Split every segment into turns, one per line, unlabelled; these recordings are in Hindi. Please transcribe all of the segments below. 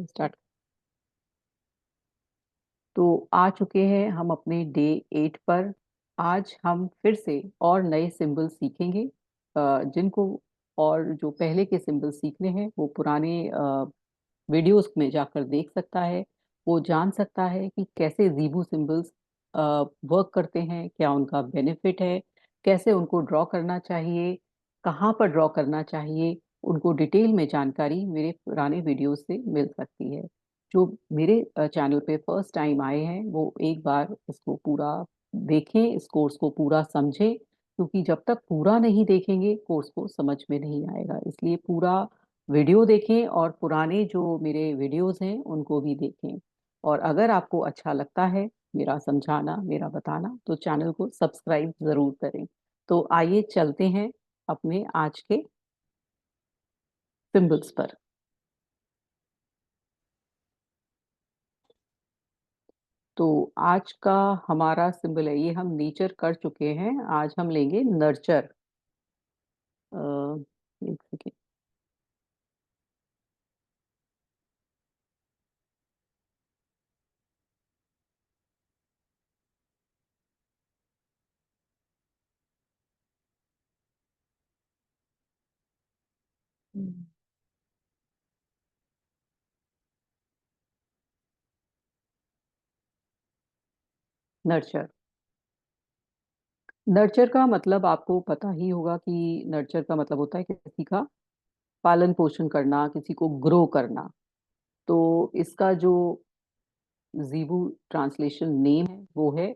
स्टार्ट। तो आ चुके हैं हम अपने डे 8 पर। आज हम फिर से और नए सिंबल सीखेंगे, जिनको और जो पहले के सिंबल सीखने हैं वो पुराने वीडियोस में जाकर देख सकता है। वो जान सकता है कि कैसे ज़ीबू सिंबल्स वर्क करते हैं, क्या उनका बेनिफिट है, कैसे उनको ड्रॉ करना चाहिए, कहाँ पर ड्रॉ करना चाहिए। उनको डिटेल में जानकारी मेरे पुराने वीडियोस से मिल सकती है। जो मेरे चैनल पे फर्स्ट टाइम आए हैं वो एक बार इसको पूरा देखें, इस कोर्स को पूरा समझें, क्योंकि जब तक पूरा नहीं देखेंगे कोर्स को समझ में नहीं आएगा। इसलिए पूरा वीडियो देखें और पुराने जो मेरे वीडियोस हैं उनको भी देखें। और अगर आपको अच्छा लगता है मेरा समझाना, मेरा बताना, तो चैनल को सब्सक्राइब जरूर करें। तो आइए चलते हैं अपने आज के सिंबल्स पर। तो आज का हमारा सिंबल है, ये हम नेचर कर चुके हैं, आज हम लेंगे नर्चर। एक सेकेंड। नर्चर। नर्चर का मतलब आपको पता ही होगा कि नर्चर का मतलब होता है किसी का पालन पोषण करना, किसी को ग्रो करना। तो इसका जो जीबू ट्रांसलेशन नेम है वो है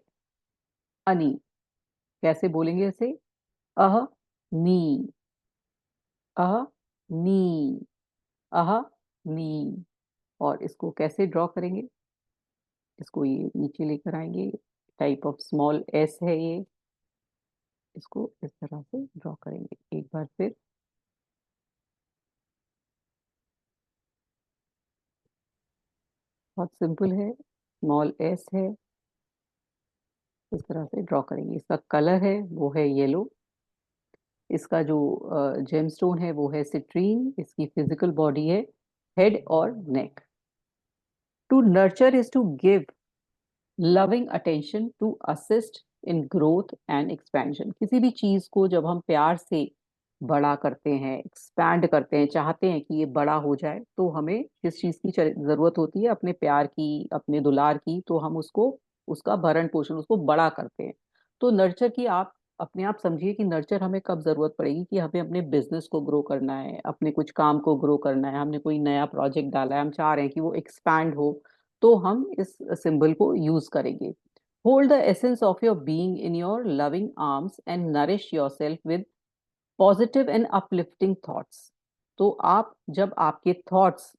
अनी। कैसे बोलेंगे इसे? अह नी, अह नी, अह नी। और इसको कैसे ड्रॉ करेंगे? इसको ये नीचे लेकर आएंगे, टाइप ऑफ स्मॉल एस है ये। इसको इस तरह से ड्रॉ करेंगे एक बार फिर। बहुत सिंपल है, स्मॉल एस है, इस तरह से ड्रॉ करेंगे। इसका कलर है वो है येलो। इसका जो जेमस्टोन है वो है सिट्रीन। इसकी फिजिकल बॉडी है हेड और neck. To nurture is to give loving attention to assist in growth and expansion. किसी भी चीज को जब हम प्यार से बड़ा करते हैं, एक्सपैंड करते हैं, चाहते हैं कि ये बड़ा हो जाए, तो हमें जिस चीज की जरूरत होती है, अपने प्यार की, अपने दुलार की, तो हम उसको, उसका भरण पोषण, उसको बड़ा करते हैं। तो नर्चर की आप अपने आप समझिए कि नर्चर हमें कब जरूरत पड़ेगी कि हमें अपने बिजनेस को ग्रो करना है, अपने कुछ काम को ग्रो करना है, हमने कोई नया प्रोजेक्ट डाला है, हम चाह रहे हैं कि वो एक्सपैंड हो, तो हम इस सिंबल को यूज करेंगे। Hold the essence of your being in your loving arms and nourish yourself with positive and uplifting thoughts. तो आप, जब आपके थॉट्स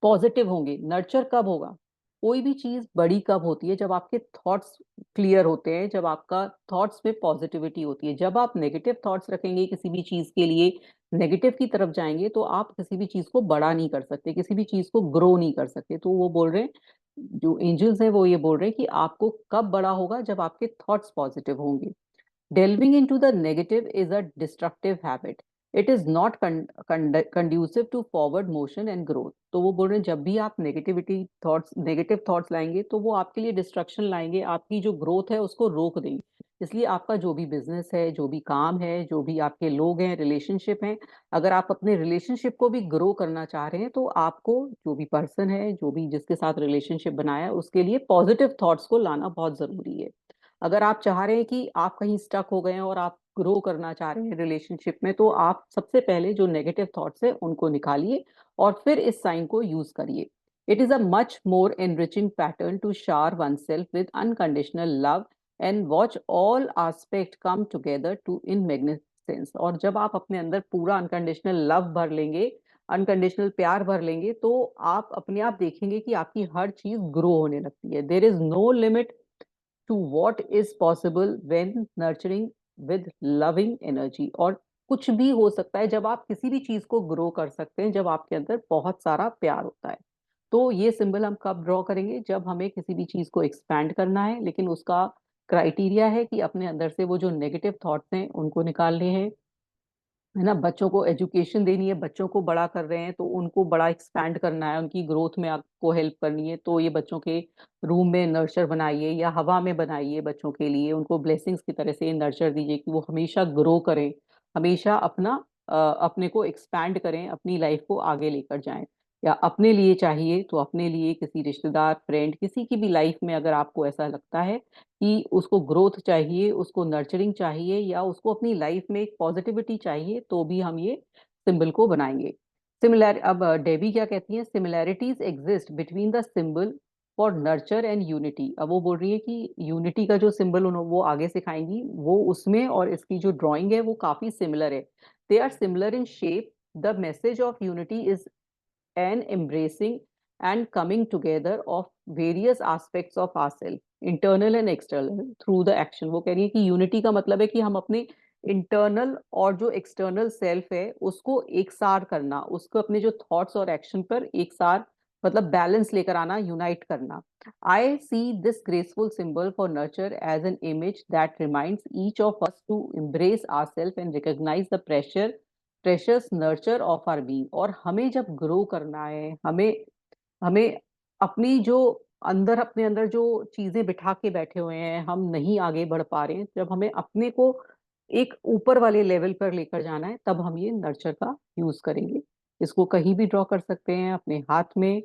पॉजिटिव होंगे, नर्चर कब होगा, कोई भी चीज बड़ी कब होती है, जब आपके थॉट्स क्लियर होते हैं, जब आपका थॉट्स में पॉजिटिविटी होती है। जब आप नेगेटिव थॉट्स रखेंगे किसी भी चीज के लिए, नेगेटिव की तरफ जाएंगे, तो आप किसी भी चीज को बड़ा नहीं कर सकते, किसी भी चीज को ग्रो नहीं कर सकते। तो वो बोल रहे हैं, जो एंजल्स हैं वो ये बोल रहे हैं कि आपको कब बड़ा होगा, जब आपके थॉट्स पॉजिटिव होंगे। Delving into the negative is a destructive habit. It is not conducive to forward motion and growth. तो वो बोल रहे हैं जब भी आप नेगेटिविटी थॉट्स, नेगेटिव थॉट्स लाएंगे, तो वो आपके लिए डिस्ट्रक्शन लाएंगे, आपकी जो ग्रोथ है उसको रोक देंगे। इसलिए आपका जो भी बिजनेस है, जो भी काम है, जो भी आपके लोग हैं, रिलेशनशिप हैं, अगर आप अपने रिलेशनशिप को भी ग्रो करना चाह रहे हैं, तो आपको जो भी पर्सन है, जो भी जिसके साथ रिलेशनशिप बनाया है, उसके लिए पॉजिटिव थॉट्स को लाना बहुत जरूरी है। अगर आप चाह रहे हैं कि आप कहीं स्टक हो गए हैं और आप ग्रो करना चाह रहे हैं रिलेशनशिप में, तो आप सबसे पहले जो नेगेटिव थॉट्स है उनको निकालिए और फिर इस साइन को यूज करिए। It is a much more enriching pattern to share one self with unconditional love and watch all aspect come together to in magnificence. और जब आप अपने अंदर पूरा अनकंडीशनल लव भर लेंगे, अनकंडीशनल प्यार भर लेंगे, तो आप अपने आप देखेंगे कि आपकी हर चीज ग्रो होने लगती है। There is no limit to what is possible when nurturing with loving energy। और कुछ भी हो सकता है जब आप किसी भी चीज को ग्रो कर सकते हैं, जब आपके अंदर बहुत सारा प्यार होता है। तो ये सिंबल हम कब ड्रॉ करेंगे? जब हमें किसी भी चीज को एक्सपैंड करना है, लेकिन उसका क्राइटेरिया है कि अपने अंदर से वो जो नेगेटिव थॉट्स हैं उनको निकालने हैं, है ना, बच्चों को एजुकेशन देनी है, बच्चों को बड़ा कर रहे हैं तो उनको बड़ा एक्सपैंड करना है, उनकी ग्रोथ में आपको हेल्प करनी है, तो ये बच्चों के रूम में नर्चर बनाइए या हवा में बनाइए, बच्चों के लिए उनको ब्लेसिंग्स की तरह से नर्चर दीजिए कि वो हमेशा ग्रो करें, हमेशा अपने को एक्सपैंड करें, अपनी लाइफ को आगे लेकर जाएं। या अपने लिए चाहिए तो अपने लिए, किसी रिश्तेदार, फ्रेंड, किसी की भी लाइफ में अगर आपको ऐसा लगता है कि उसको ग्रोथ चाहिए, उसको नर्चरिंग चाहिए, या उसको अपनी लाइफ में एक पॉजिटिविटी चाहिए, तो भी हम ये सिंबल को बनाएंगे। सिमिलर अब डेबी क्या कहती है, similarities exist between the symbol for nurture and unity. अब वो बोल रही है कि यूनिटी का जो सिंबल वो आगे सिखाएंगी, वो उसमें और इसकी जो ड्राइंग है वो काफी सिमिलर है। They are similar in shape. The message of unity is and embracing and coming together of various aspects of ourselves, internal and external, through the action। वो कह रही है कि यूनिटी का मतलब है कि हम अपने इंटरनल और जो एक्सटर्नल सेल्फ है उसको एक सार करना, उसको अपने जो थॉट्स और एक्शन पर एक सार, मतलब बैलेंस लेकर आना, यूनाइट करना। I see this graceful symbol for nurture as an image that reminds each of us to embrace ourselves and recognize the precious nurture of our being. और हमें जब ग्रो करना है, हमें हमें अपनी जो अंदर, अपने अंदर जो चीजें बिठा के बैठे हुए हैं, हम नहीं आगे बढ़ पा रहे हैं, जब हमें अपने को एक ऊपर वाले लेवल पर लेकर जाना है, तब हम ये नर्चर का यूज करेंगे। इसको कहीं भी ड्रॉ कर सकते हैं, अपने हाथ में।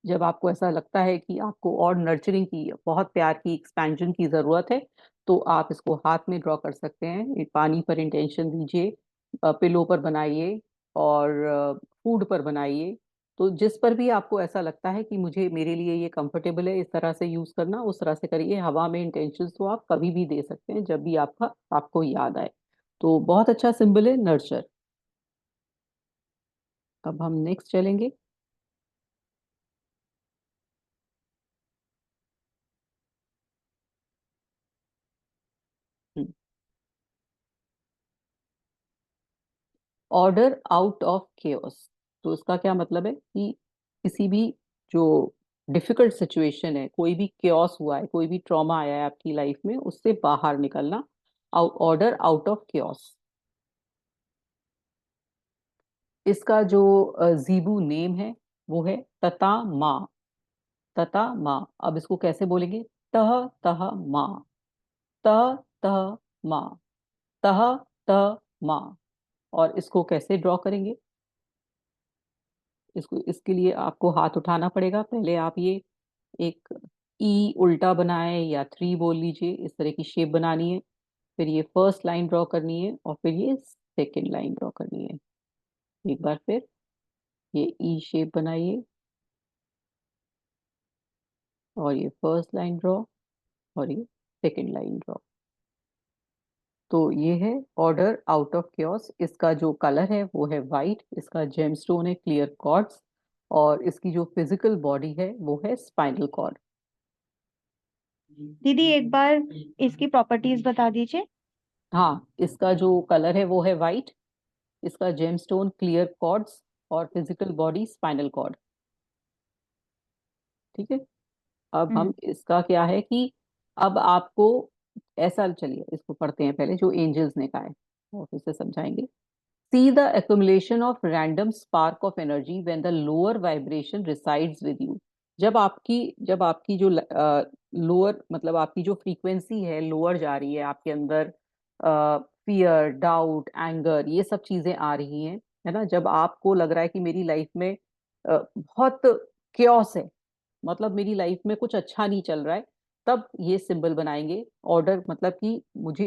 जब आपको ऐसा लगता है कि आपको और नर्चरिंग की, बहुत प्यार की, एक्सपेंशन की जरूरत है, तो आप इसको हाथ में ड्रॉ कर सकते हैं। पानी पर इंटेंशन दीजिए, पिलो पर बनाइए, और फूड पर बनाइए। तो जिस पर भी आपको ऐसा लगता है कि मुझे, मेरे लिए ये कंफर्टेबल है इस तरह से यूज करना, उस तरह से करिए। हवा में इंटेंशन तो आप कभी भी दे सकते हैं, जब भी आपको याद आए। तो बहुत अच्छा सिंबल है नर्चर। अब हम नेक्स्ट चलेंगे। Order out of chaos. तो इसका क्या मतलब है कि किसी भी जो डिफिकल्ट सिचुएशन है, कोई भी केओस हुआ है, कोई भी ट्रॉमा आया है आपकी लाइफ में, उससे बाहर निकलना। Order out of chaos. इसका जो जीबू नेम है वो है तता माँ। तता माँ। अब इसको कैसे बोलेंगे, तह तह माँ, तह तह माँ, तह तह माँ। और इसको कैसे ड्रॉ करेंगे, इसको, इसके लिए आपको हाथ उठाना पड़ेगा। पहले आप ये एक ई उल्टा बनाए, या थ्री बोल लीजिए, इस तरह की शेप बनानी है। फिर ये फर्स्ट लाइन ड्रॉ करनी है, और फिर ये सेकेंड लाइन ड्रॉ करनी है। एक बार फिर ये ई शेप बनाइए, और ये फर्स्ट लाइन ड्रॉ, और ये सेकेंड लाइन ड्रॉ। तो ये है ऑर्डर आउट ऑफ क्योस। इसका जो कलर है वो है वाइट, इसका जेमस्टोन है क्लियर कॉर्ड्स, और इसकी जो फिजिकल बॉडी है वो है स्पाइनल कॉर्ड।
दीदी एक बार इसकी प्रॉपर्टीज बता दीजिए।
हाँ, इसका जो कलर है वो है वाइट, इसका जेमस्टोन क्लियर कॉर्ड्स, और फिजिकल बॉडी स्पाइनल कॉर्ड। ठीक है। अब हम
हम्म।
इसका क्या है कि अब आपको ऐसा, चलिए इसको पढ़ते हैं पहले जो एंजल्स ने कहा है, और फिर से समझाएंगे। See the accumulation of random spark of energy when the lower vibration resides with you। जब आपकी जो लोअर, मतलब आपकी जो फ्रीक्वेंसी है लोअर जा रही है, आपके अंदर फियर, डाउट, एंगर, ये सब चीजें आ रही हैं, है ना, जब आपको लग रहा है कि मेरी लाइफ में बहुत क्योस है, मतलब मेरी लाइफ में कुछ अच्छा नहीं चल रहा है, तब ये सिंबल बनाएंगे। ऑर्डर मतलब कि मुझे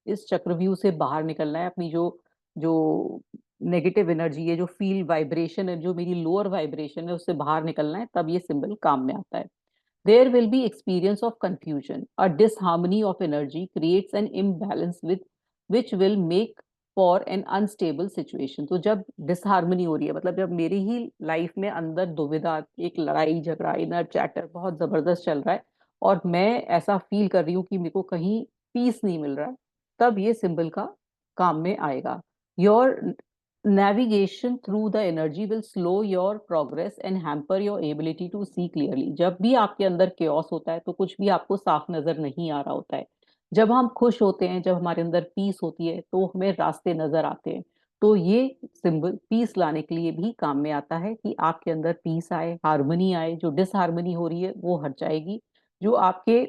इस चक्रव्यूह से बाहर निकलना है, अपनी जो जो नेगेटिव एनर्जी है, जो फील वाइब्रेशन है, जो मेरी लोअर वाइब्रेशन है, उससे बाहर निकलना है, तब ये सिंबल काम में आता है। There will be experience of confusion. A disharmony of energy creates an imbalance with which will make for an unstable situation। तो जब डिसहार्मनी हो रही है, मतलब जब मेरी ही लाइफ में अंदर दुविधा, एक लड़ाई झगड़ा, इनर चैटर बहुत जबरदस्त चल रहा है, और मैं ऐसा फील कर रही हूँ कि मेरे को कहीं पीस नहीं मिल रहा है, तब ये सिंबल का काम में आएगा। Your navigation through the energy will slow your progress and hamper your ability to see clearly। जब भी आपके अंदर chaos होता है, तो कुछ भी आपको साफ नजर नहीं आ रहा होता है, जब हम खुश होते हैं, जब हमारे अंदर पीस होती है, तो हमें रास्ते नजर आते हैं। तो ये सिंबल पीस लाने के लिए भी काम में आता है कि आपके अंदर पीस आए, हार्मनी आए, जो डिसहार्मनी हो रही है वो हट जाएगी। जो आपके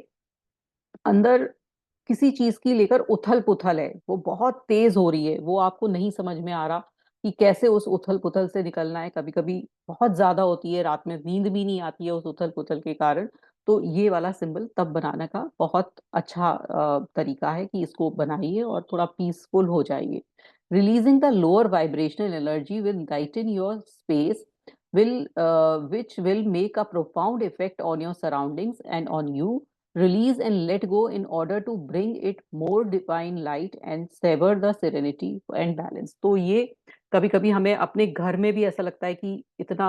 अंदर किसी चीज की लेकर उथल पुथल है, वो बहुत तेज हो रही है, वो आपको नहीं समझ में आ रहा कि कैसे उस उथल पुथल से निकलना है। कभी कभी बहुत ज्यादा होती है, रात में नींद भी नहीं आती है उस उथल पुथल के कारण। तो ये वाला सिंबल तब बनाने का बहुत अच्छा तरीका है कि इसको बनाइए और थोड़ा पीसफुल हो जाइए। Releasing the lower vibrational energy will lighten your space, which will make a profound effect on your surroundings and on you. Release and let go in order to bring it more divine light and sever the serenity and balance. तो ये कभी कभी हमें अपने घर में भी ऐसा लगता है कि इतना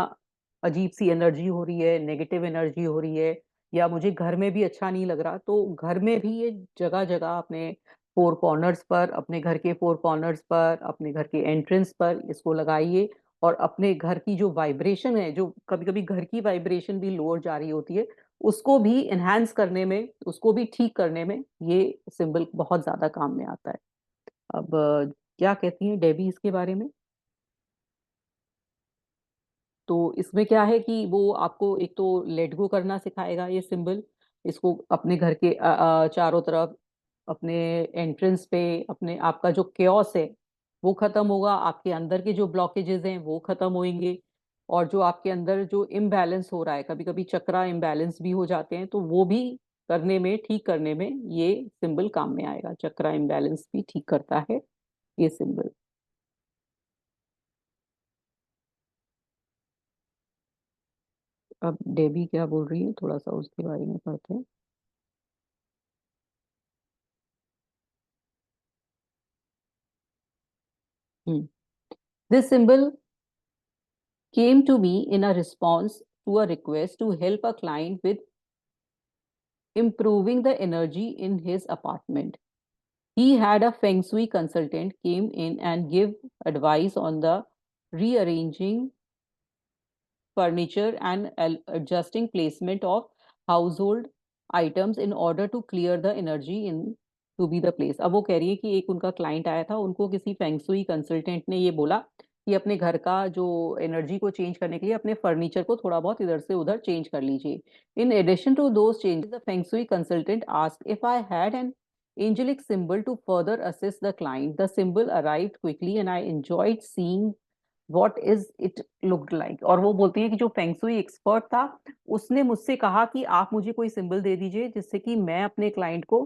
अजीब सी एनर्जी हो रही है, नेगेटिव एनर्जी हो रही है, या मुझे घर में भी अच्छा नहीं लग रहा। तो घर में भी ये जगह जगह अपने फोर कॉर्नर्स पर, अपने घर के फोर कॉर्नर्स पर, अपने घर के एंट्रेंस पर इसको लगाइए। और अपने घर की जो वाइब्रेशन है, जो कभी कभी घर की वाइब्रेशन भी लोअर जा रही होती है, उसको भी एनहांस करने में, उसको भी ठीक करने में ये सिंबल बहुत ज्यादा काम में आता है। अब क्या कहती हैं डेबी इसके बारे में? तो इसमें क्या है कि वो आपको एक तो लेट गो करना सिखाएगा ये सिंबल। इसको अपने घर के चारों तरफ, अपने एंट्रेंस पे, अपने आपका जो केओस है वो खत्म होगा, आपके अंदर के जो ब्लॉकेजेस हैं वो खत्म होंगे। और जो आपके अंदर जो इम्बैलेंस हो रहा है, कभी कभी चक्रा इम्बैलेंस भी हो जाते हैं, तो वो भी करने में, ठीक करने में ये सिंबल काम में आएगा। चक्रा इम्बैलेंस भी ठीक करता है ये सिंबल। अब डेबी क्या बोल रही है, थोड़ा सा उसके बारे में पढ़ते हैं। This symbol came to me in a response to a request to help a client with improving the energy in his apartment. He had a feng shui consultant came in and give advice on the rearranging furniture and adjusting placement of household items in order to clear the energy in to be the place। अब वो कह रही है कि एक उनका क्लाइंट आया था, उनको किसी फेंगसुई कंसल्टेंट ने ये बोला कि अपने घर का जो एनर्जी को चेंज करने के लिए अपने फर्नीचर को थोड़ा बहुत इधर से उधर चेंज कर लीजिए। In addition to those changes the feng shui consultant asked if I had an angelic symbol to further assist the client. The symbol arrived quickly and I enjoyed seeing what is it looked like. और वो बोलती है कि जो फेंगसुई एक्सपर्ट था, उसने मुझसे कहा कि आप मुझे कोई सिंबल दे दीजिए जिससे कि मैं अपने क्लाइंट को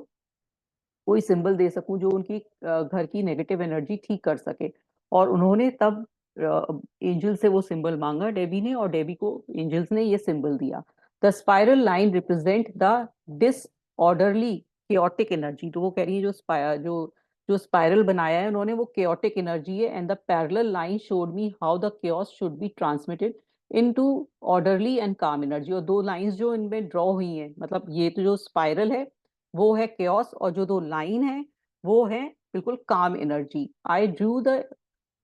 कोई सिंबल दे सकूं जो उनकी घर की नेगेटिव एनर्जी ठीक कर सके। और उन्होंने तब एंजल से वो सिंबल मांगा डेबी ने, और डेबी को एंजल्स ने ये सिंबल दिया। The spiral line represent the disorderly chaotic energy. तो वो कह रही है जो जो स्पाइरल बनाया है उन्होंने, वो केओटिक एनर्जी है। And the parallel line showed me how the chaos should be transmitted into orderly and काम एनर्जी। और दो लाइंस जो इनमें ड्रॉ हुई हैं, मतलब ये तो जो स्पाइरल है वो है केओस, और जो दो लाइन है वो है बिल्कुल काम energy. I drew the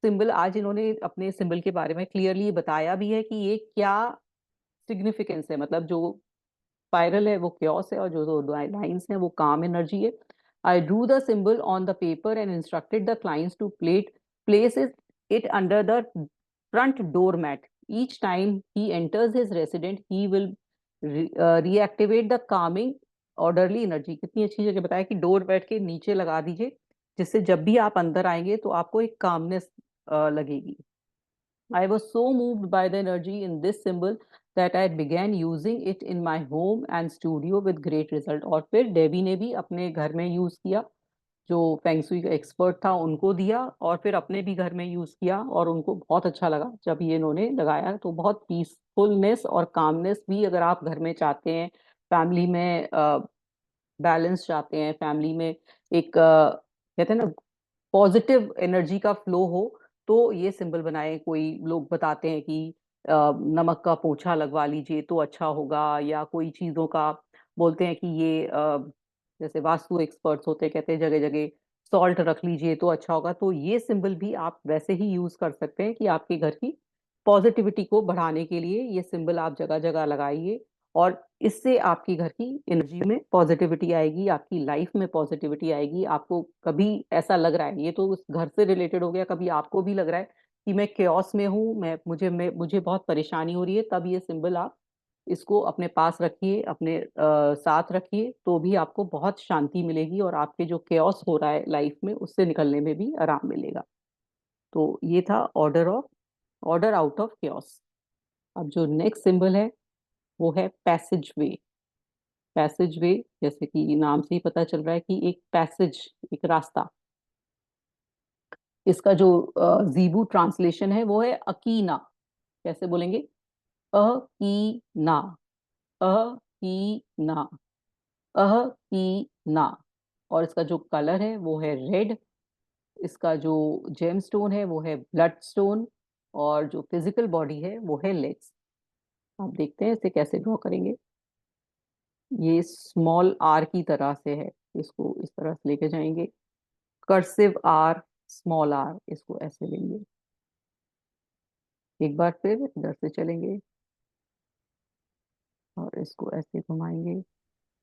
symbol. आज इन्होंने अपने सिंबल के बारे में क्लियरली बताया भी है कि ये क्या सिग्निफिकेंस है। मतलब जो स्पाइरल है वो क्योस है, और जो दो लाइंस हैं वो काम एनर्जी है। I drew the symbol on the paper and instructed the clients to place it under the front door mat. Each time he enters his resident he will reactivate the calming orderly energy. कितनी अच्छी जगह बताया कि डोर मैट के नीचे लगा दीजिए, जिससे जब भी आप अंदर आएंगे तो आपको एक कामनेस लगेगी। I was so moved by the energy in this symbol that I began using it in my home and studio with great result। और फिर डेबी ने भी अपने घर में यूज किया, जो फेंगसुई का एक्सपर्ट था उनको दिया, और फिर अपने भी घर में यूज किया, और उनको बहुत अच्छा लगा जब ये इन्होंने लगाया। तो बहुत पीसफुलनेस और कामनेस भी अगर आप घर में चाहते हैं, फैमिली में बैलेंस चाहते हैं, फैमिली में एक कहते हैं ना पॉजिटिव एनर्जी का फ्लो हो, तो ये सिंबल बनाए। कोई लोग बताते हैं कि नमक का पोछा लगवा लीजिए तो अच्छा होगा, या कोई चीजों का बोलते हैं कि ये जैसे वास्तु एक्सपर्ट्स होते हैं, कहते हैं जगह जगह सॉल्ट रख लीजिए तो अच्छा होगा। तो ये सिंबल भी आप वैसे ही यूज कर सकते हैं कि आपके घर की पॉजिटिविटी को बढ़ाने के लिए ये सिंबल आप जगह जगह लगाइए। और इससे आपकी घर की एनर्जी में पॉजिटिविटी आएगी, आपकी लाइफ में पॉजिटिविटी आएगी। आपको कभी ऐसा लग रहा है, ये तो उस घर से रिलेटेड हो गया, कभी आपको भी लग रहा है कि मैं chaos में हूँ, मुझे बहुत परेशानी हो रही है, तब ये सिंबल आप इसको अपने पास रखिए, अपने साथ रखिए, तो भी आपको बहुत शांति मिलेगी और आपके जो chaos हो रहा है लाइफ में उससे निकलने में भी आराम मिलेगा। तो ये था ऑर्डर आउट ऑफ chaos। अब जो नेक्स्ट सिंबल है वो है पैसेज वे। पैसेज वे, जैसे कि नाम से ही पता चल रहा है कि एक पैसेज, एक रास्ता। इसका जो जीबू ट्रांसलेशन है वो है अकीना। कैसे बोलेंगे? Akina, Akina, Akina. और इसका जो कलर है वो है रेड। इसका जो जेम स्टोन है वो है ब्लड स्टोन। और जो फिजिकल बॉडी है वो है लेग्स। आप देखते हैं इसे कैसे ड्रॉ करेंगे। ये स्मॉल आर की तरह से है, इसको इस तरह से लेके जाएंगे। कर्सिव आर, स्मॉल आर, इसको ऐसे लेंगे। एक बार फिर इधर से चलेंगे और इसको ऐसे घुमाएंगे।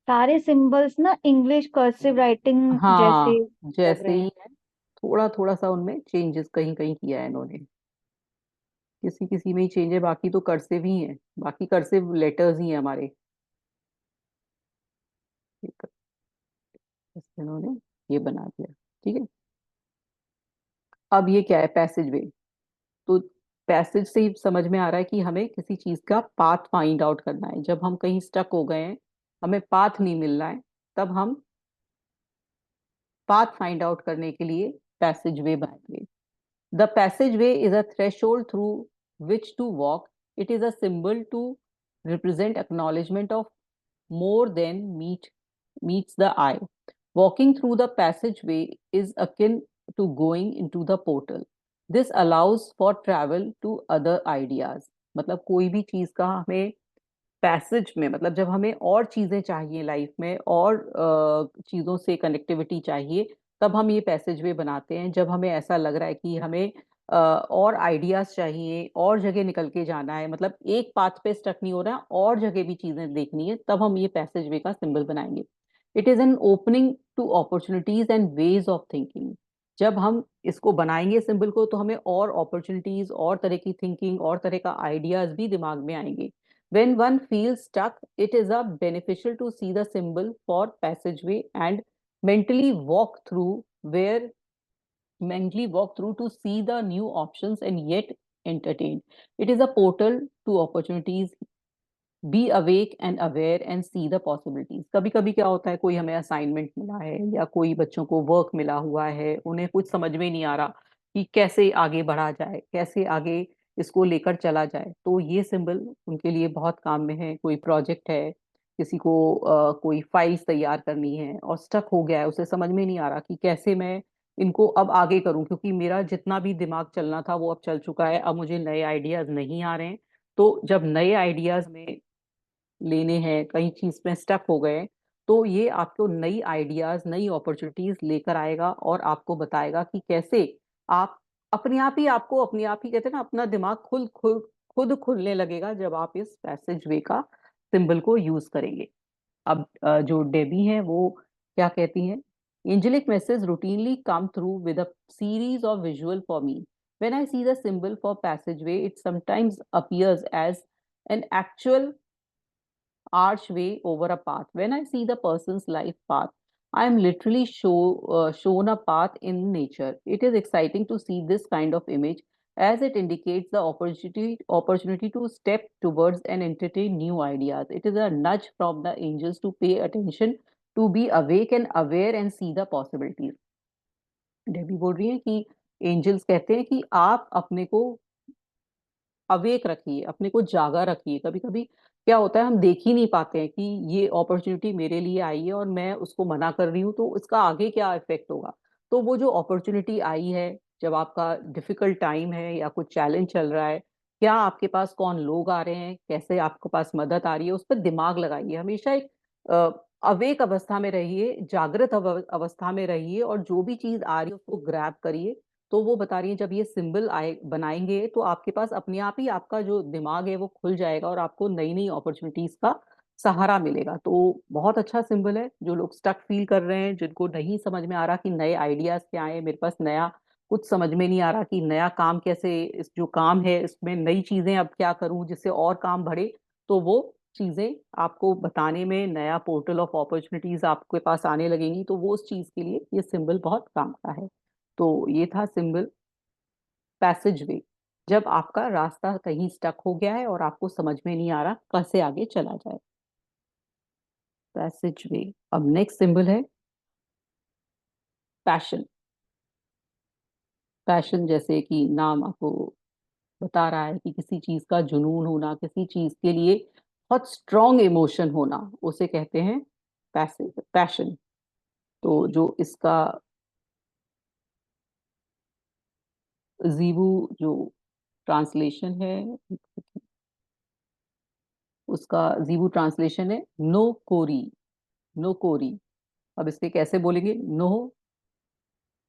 सारे सिंबल्स ना इंग्लिश कर्सिव राइटिंग जैसे
हाँ,
लग
जैसे
रहे
ही
हैं।
है। थोड़ा थोड़ा सा उनमें चेंजेस कहीं कहीं किया है इन्होंने, किसी किसी में ही चेंज है, बाकी तो कर्सिव ही है, बाकी कर्सिव लेटर्स ही हैं हमारे। ठीक है, इससे इन्होंने ये बना दिया। ठीक है, अब ये क्या है? पैसेज वे। तो पैसेज से ही समझ में आ रहा है कि हमें किसी चीज का पाथ फाइंड आउट करना है। जब हम कहीं स्टक हो गए हैं, हमें पाथ नहीं मिल रहा है, तब हम पाथ फाइंड आउट करने के लिए पैसेज वे बनाएंगे। The passageway is a threshold through which to walk. It is a symbol to represent acknowledgement of more than meets the eye. Walking through the passageway is akin to going into the portal. This allows for travel to other ideas. मतलब कोई भी चीज का हमें पैसेज में, मतलब जब हमें और चीजें चाहिए लाइफ में, और चीजों से कनेक्टिविटी चाहिए, तब हम ये पैसेज वे बनाते हैं। जब हमें ऐसा लग रहा है कि हमें और आइडियाज चाहिए, और जगह निकल के जाना है, मतलब एक पाथ पे स्टक नहीं हो रहा है, और जगह भी चीजें देखनी है, तब हम ये पैसेज वे का सिंबल बनाएंगे। It is an opening to opportunities and ways of thinking. जब हम इसको बनाएंगे सिंबल को, तो हमें और अपॉर्चुनिटीज, और तरह की थिंकिंग, और तरह का आइडियाज भी दिमाग में आएंगे। When one feels stuck, it is a beneficial to see the symbol for passageway and mentally walk through where mentally walk through to see the new options and yet entertained. It is a portal to opportunities. Be awake and aware and see the possibilities. कभी कभी क्या होता है, कोई हमें असाइनमेंट मिला है या कोई बच्चों को वर्क मिला हुआ है, उन्हें कुछ समझ में नहीं आ रहा कि कैसे आगे बढ़ा जाए, कैसे आगे इसको लेकर चला जाए, तो ये सिंबल उनके लिए बहुत काम में है। कोई प्रोजेक्ट है, किसी को कोई फाइल्स तैयार करनी है और स्टक हो गया है, उसे समझ में नहीं आ रहा कि कैसे मैं इनको अब आगे करूं, क्योंकि मेरा जितना भी दिमाग चलना था वो अब चल चुका है, अब मुझे नए आइडियाज नहीं आ रहे हैं। तो जब नए आइडियाज में लेने हैं, कई चीज में स्टक हो गए, तो ये आपको नई आइडियाज, नई अपॉर्चुनिटीज लेकर आएगा और आपको बताएगा कि कैसे आप अपने आप ही, आपको अपने आप ही, कहते हैं ना, अपना दिमाग खुद खुद खुद खुलने लगेगा जब आप इस पैसेज वे का सिंबल को यूज करेंगे। अब जो डेबी है वो क्या कहती हैं? Angelic message routinely come through with a series of visual for me. When I see the symbol for passageway, it sometimes appears as an actual archway over a path. When I see the person's life path, I am literally shown a path in nature. It is exciting to see this kind of image, as it indicates the opportunity to step towards and entertain new ideas. It is a nudge from the angels to pay attention, to be awake and aware and see the possibilities. Debbie बोल रही है कि एंजल्स कहते हैं कि आप अपने को अवेक रखिए, अपने को जागा रखिए। कभी कभी क्या होता है, हम देख ही नहीं पाते हैं कि ये अपॉर्चुनिटी मेरे लिए आई है और मैं उसको मना कर रही हूँ, तो इसका आगे क्या इफेक्ट होगा। तो वो जो अपॉर्चुनिटी आई है, जब आपका डिफिकल्ट टाइम है या कुछ चैलेंज चल रहा है, क्या आपके पास कौन लोग आ रहे हैं, कैसे आपके पास मदद आ रही है, उस पर दिमाग लगाइए। हमेशा एक अवेक अवस्था में रहिए, जागृत अवस्था में रहिए, और जो भी चीज आ रही है उसको ग्रैब करिए। तो वो बता रही है, जब ये सिंबल आए बनाएंगे, तो आपके पास अपने आप ही आपका जो दिमाग है वो खुल जाएगा और आपको नई नई अपॉर्चुनिटीज का सहारा मिलेगा। तो बहुत अच्छा सिंबल है। जो लोग स्टक फील कर रहे हैं, जिनको नहीं समझ में आ रहा कि नए आइडियाज क्या है, मेरे पास नया कुछ समझ में नहीं आ रहा कि नया काम कैसे, इस जो काम है इसमें नई चीजें अब क्या करूं जिससे और काम बढ़े, तो वो चीजें आपको बताने में, नया पोर्टल ऑफ अपॉर्चुनिटीज आपके पास आने लगेंगी, तो वो उस चीज के लिए ये सिंबल बहुत काम का है। तो ये था सिंबल पैसेज वे, जब आपका रास्ता कहीं स्टक हो गया है और आपको समझ में नहीं आ रहा कैसे आगे चला जाए। पैसेज वे। अब नेक्स्ट सिंबल है पैशन। पैशन जैसे कि नाम आपको बता रहा है कि किसी चीज का जुनून होना, किसी चीज के लिए बहुत स्ट्रॉन्ग इमोशन होना, उसे कहते हैं पैशन। तो जो इसका जीवू जो ट्रांसलेशन है, उसका जीवू ट्रांसलेशन है नो कोरी। नो कोरी। अब इसके कैसे बोलेंगे? नो,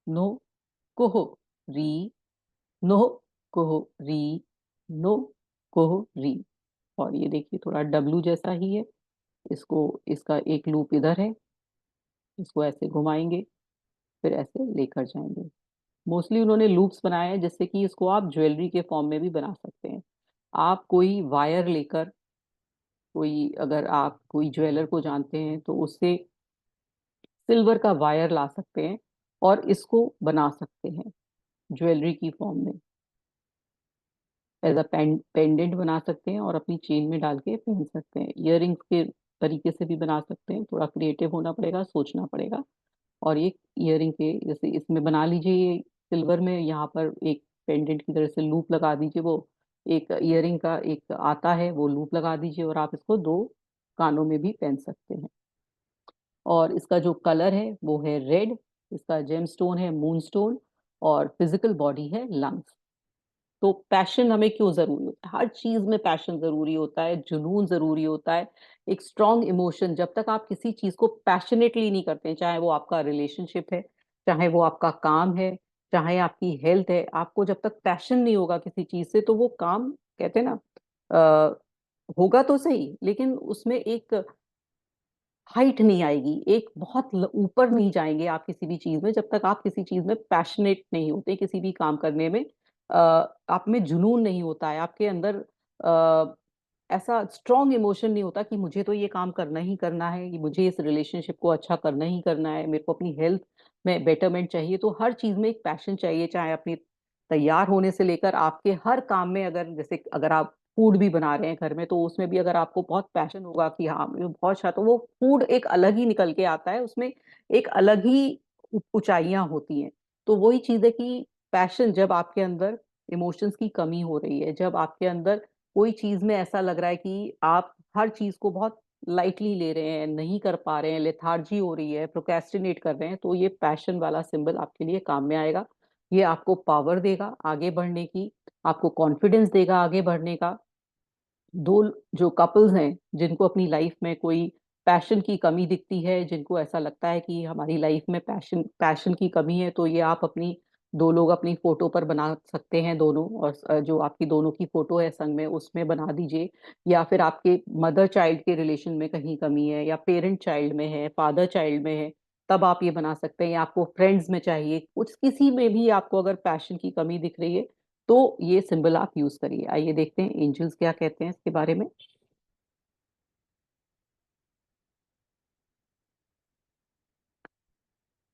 नो कोहो री, नो कोहो री, नो कोहो री। और ये देखिए थोड़ा डब्लू जैसा ही है। इसको, इसका एक लूप इधर है, इसको ऐसे घुमाएंगे, फिर ऐसे लेकर जाएंगे। मोस्टली उन्होंने लूप्स बनाए हैं जिससे कि इसको आप ज्वेलरी के फॉर्म में भी बना सकते हैं। आप कोई वायर लेकर, कोई, अगर आप कोई ज्वेलर को जानते हैं तो उससे सिल्वर का वायर ला सकते हैं और इसको बना सकते हैं ज्वेलरी की फॉर्म में। एज अ पेंडेंट बना सकते हैं और अपनी चेन में डाल के पहन सकते हैं। इयररिंग्स के तरीके से भी बना सकते हैं, थोड़ा क्रिएटिव होना पड़ेगा, सोचना पड़ेगा। और ये इयररिंग के जैसे इसमें बना लीजिए, ये सिल्वर में यहाँ पर एक पेंडेंट की तरह से लूप लगा दीजिए, वो एक इयररिंग का एक आता है वो लूप लगा दीजिए और आप इसको दो कानों में भी पहन सकते हैं। और इसका जो कलर है वो है रेड। इसका जेम स्टोन है मून स्टोन। और फिजिकल बॉडी है लंग्स। तो पैशन हमें क्यों जरूरी होता है? हर चीज में पैशन जरूरी होता है, जुनून जरूरी होता है, एक स्ट्रॉन्ग इमोशन। जब तक आप किसी चीज को पैशनेटली नहीं करते हैं, चाहे वो आपका रिलेशनशिप है, चाहे वो आपका काम है, चाहे आपकी हेल्थ है, आपको जब तक पैशन नहीं होगा किसी चीज से, तो वो काम, कहते हैं ना, होगा तो सही लेकिन उसमें एक हाइट नहीं आएगी, एक बहुत ऊपर नहीं जाएंगे आप किसी भी चीज में, जब तक आप किसी चीज में पैशनेट नहीं होते, किसी भी काम करने में आप में जुनून नहीं होता है, आपके अंदर ऐसा स्ट्रॉन्ग इमोशन नहीं होता कि मुझे तो ये काम करना ही करना है, कि मुझे इस रिलेशनशिप को अच्छा करना ही करना है, मेरे को अपनी हेल्थ में बेटरमेंट चाहिए। तो हर चीज में एक पैशन चाहिए, चाहे अपनी तैयार होने से लेकर आपके हर काम में, अगर जैसे अगर आप फूड भी बना रहे हैं घर में, तो उसमें भी अगर आपको बहुत पैशन होगा कि हाँ मुझे बहुत अच्छा, तो वो फूड एक अलग ही निकल के आता है, उसमें एक अलग ही ऊंचाइयां होती हैं। तो वही चीज है कि पैशन, जब आपके अंदर इमोशंस की कमी हो रही है, जब आपके अंदर कोई चीज में ऐसा लग रहा है कि आप हर चीज को बहुत लाइटली ले रहे हैं, नहीं कर पा रहे हैं, लेथार्जी हो रही है, प्रोक्रेस्टिनेट कर रहे हैं, तो ये पैशन वाला सिंबल आपके लिए काम में आएगा। ये आपको पावर देगा आगे बढ़ने की, आपको कॉन्फिडेंस देगा आगे बढ़ने का। दो जो कपल्स हैं जिनको अपनी लाइफ में कोई पैशन की कमी दिखती है, जिनको ऐसा लगता है कि हमारी लाइफ में पैशन पैशन की कमी है, तो ये आप अपनी, दो लोग अपनी फोटो पर बना सकते हैं दोनों, और जो आपकी दोनों की फोटो है संग में उसमें बना दीजिए। या फिर आपके मदर चाइल्ड के रिलेशन में कहीं कमी है, या पेरेंट चाइल्ड में है, फादर चाइल्ड में है, तब आप ये बना सकते हैं। या आपको फ्रेंड्स में चाहिए, कुछ किसी में भी आपको अगर पैशन की कमी दिख रही है, तो ये सिंबल आप यूज करिए। आइए देखते हैं एंजल्स क्या कहते हैं इसके बारे में।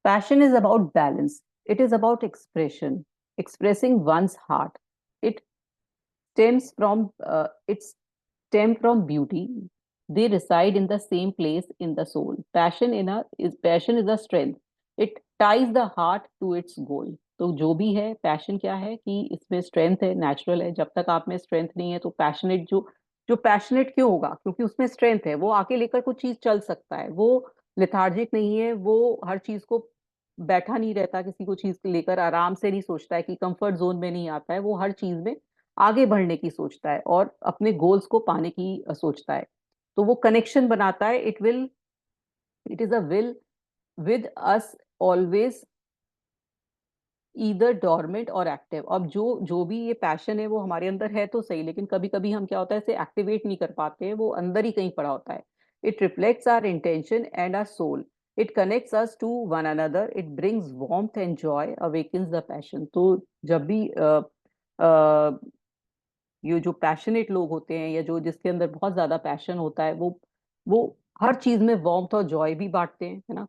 Passion is about balance. It is about expression, expressing one's heart. It it stem from beauty. They reside in the same place in the soul. Passion is a strength. It ties the heart to its goal. तो जो भी है, पैशन क्या है कि इसमें स्ट्रेंथ है, नेचुरल है। जब तक आप में स्ट्रेंथ नहीं है तो पैशनेट, जो जो पैशनेट क्यों होगा? क्योंकि उसमें स्ट्रेंथ है, वो आके लेकर कुछ चीज चल सकता है, वो लेथार्जिक नहीं है, वो हर चीज को बैठा नहीं रहता, किसी को चीज लेकर आराम से नहीं सोचता है, कि कंफर्ट जोन में नहीं आता है, वो हर चीज में आगे बढ़ने की सोचता है और अपने गोल्स को पाने की सोचता है। तो वो कनेक्शन बनाता है। It is a will with us always, either dormant और एक्टिव। अब जो जो भी ये पैशन है वो हमारे अंदर है तो सही, लेकिन कभी कभी हम क्या होता है, इसे एक्टिवेट नहीं कर पाते हैं, वो अंदर ही कहीं पड़ा होता है। It reflects our intention and our soul. It connects us to one another. It brings warmth and joy, awakens the passion. तो जब भी ये जो पैशनेट लोग होते हैं या जो जिसके अंदर बहुत ज्यादा पैशन होता है, वो हर चीज में वार्मथ और जॉय भी बांटते हैं, है ना।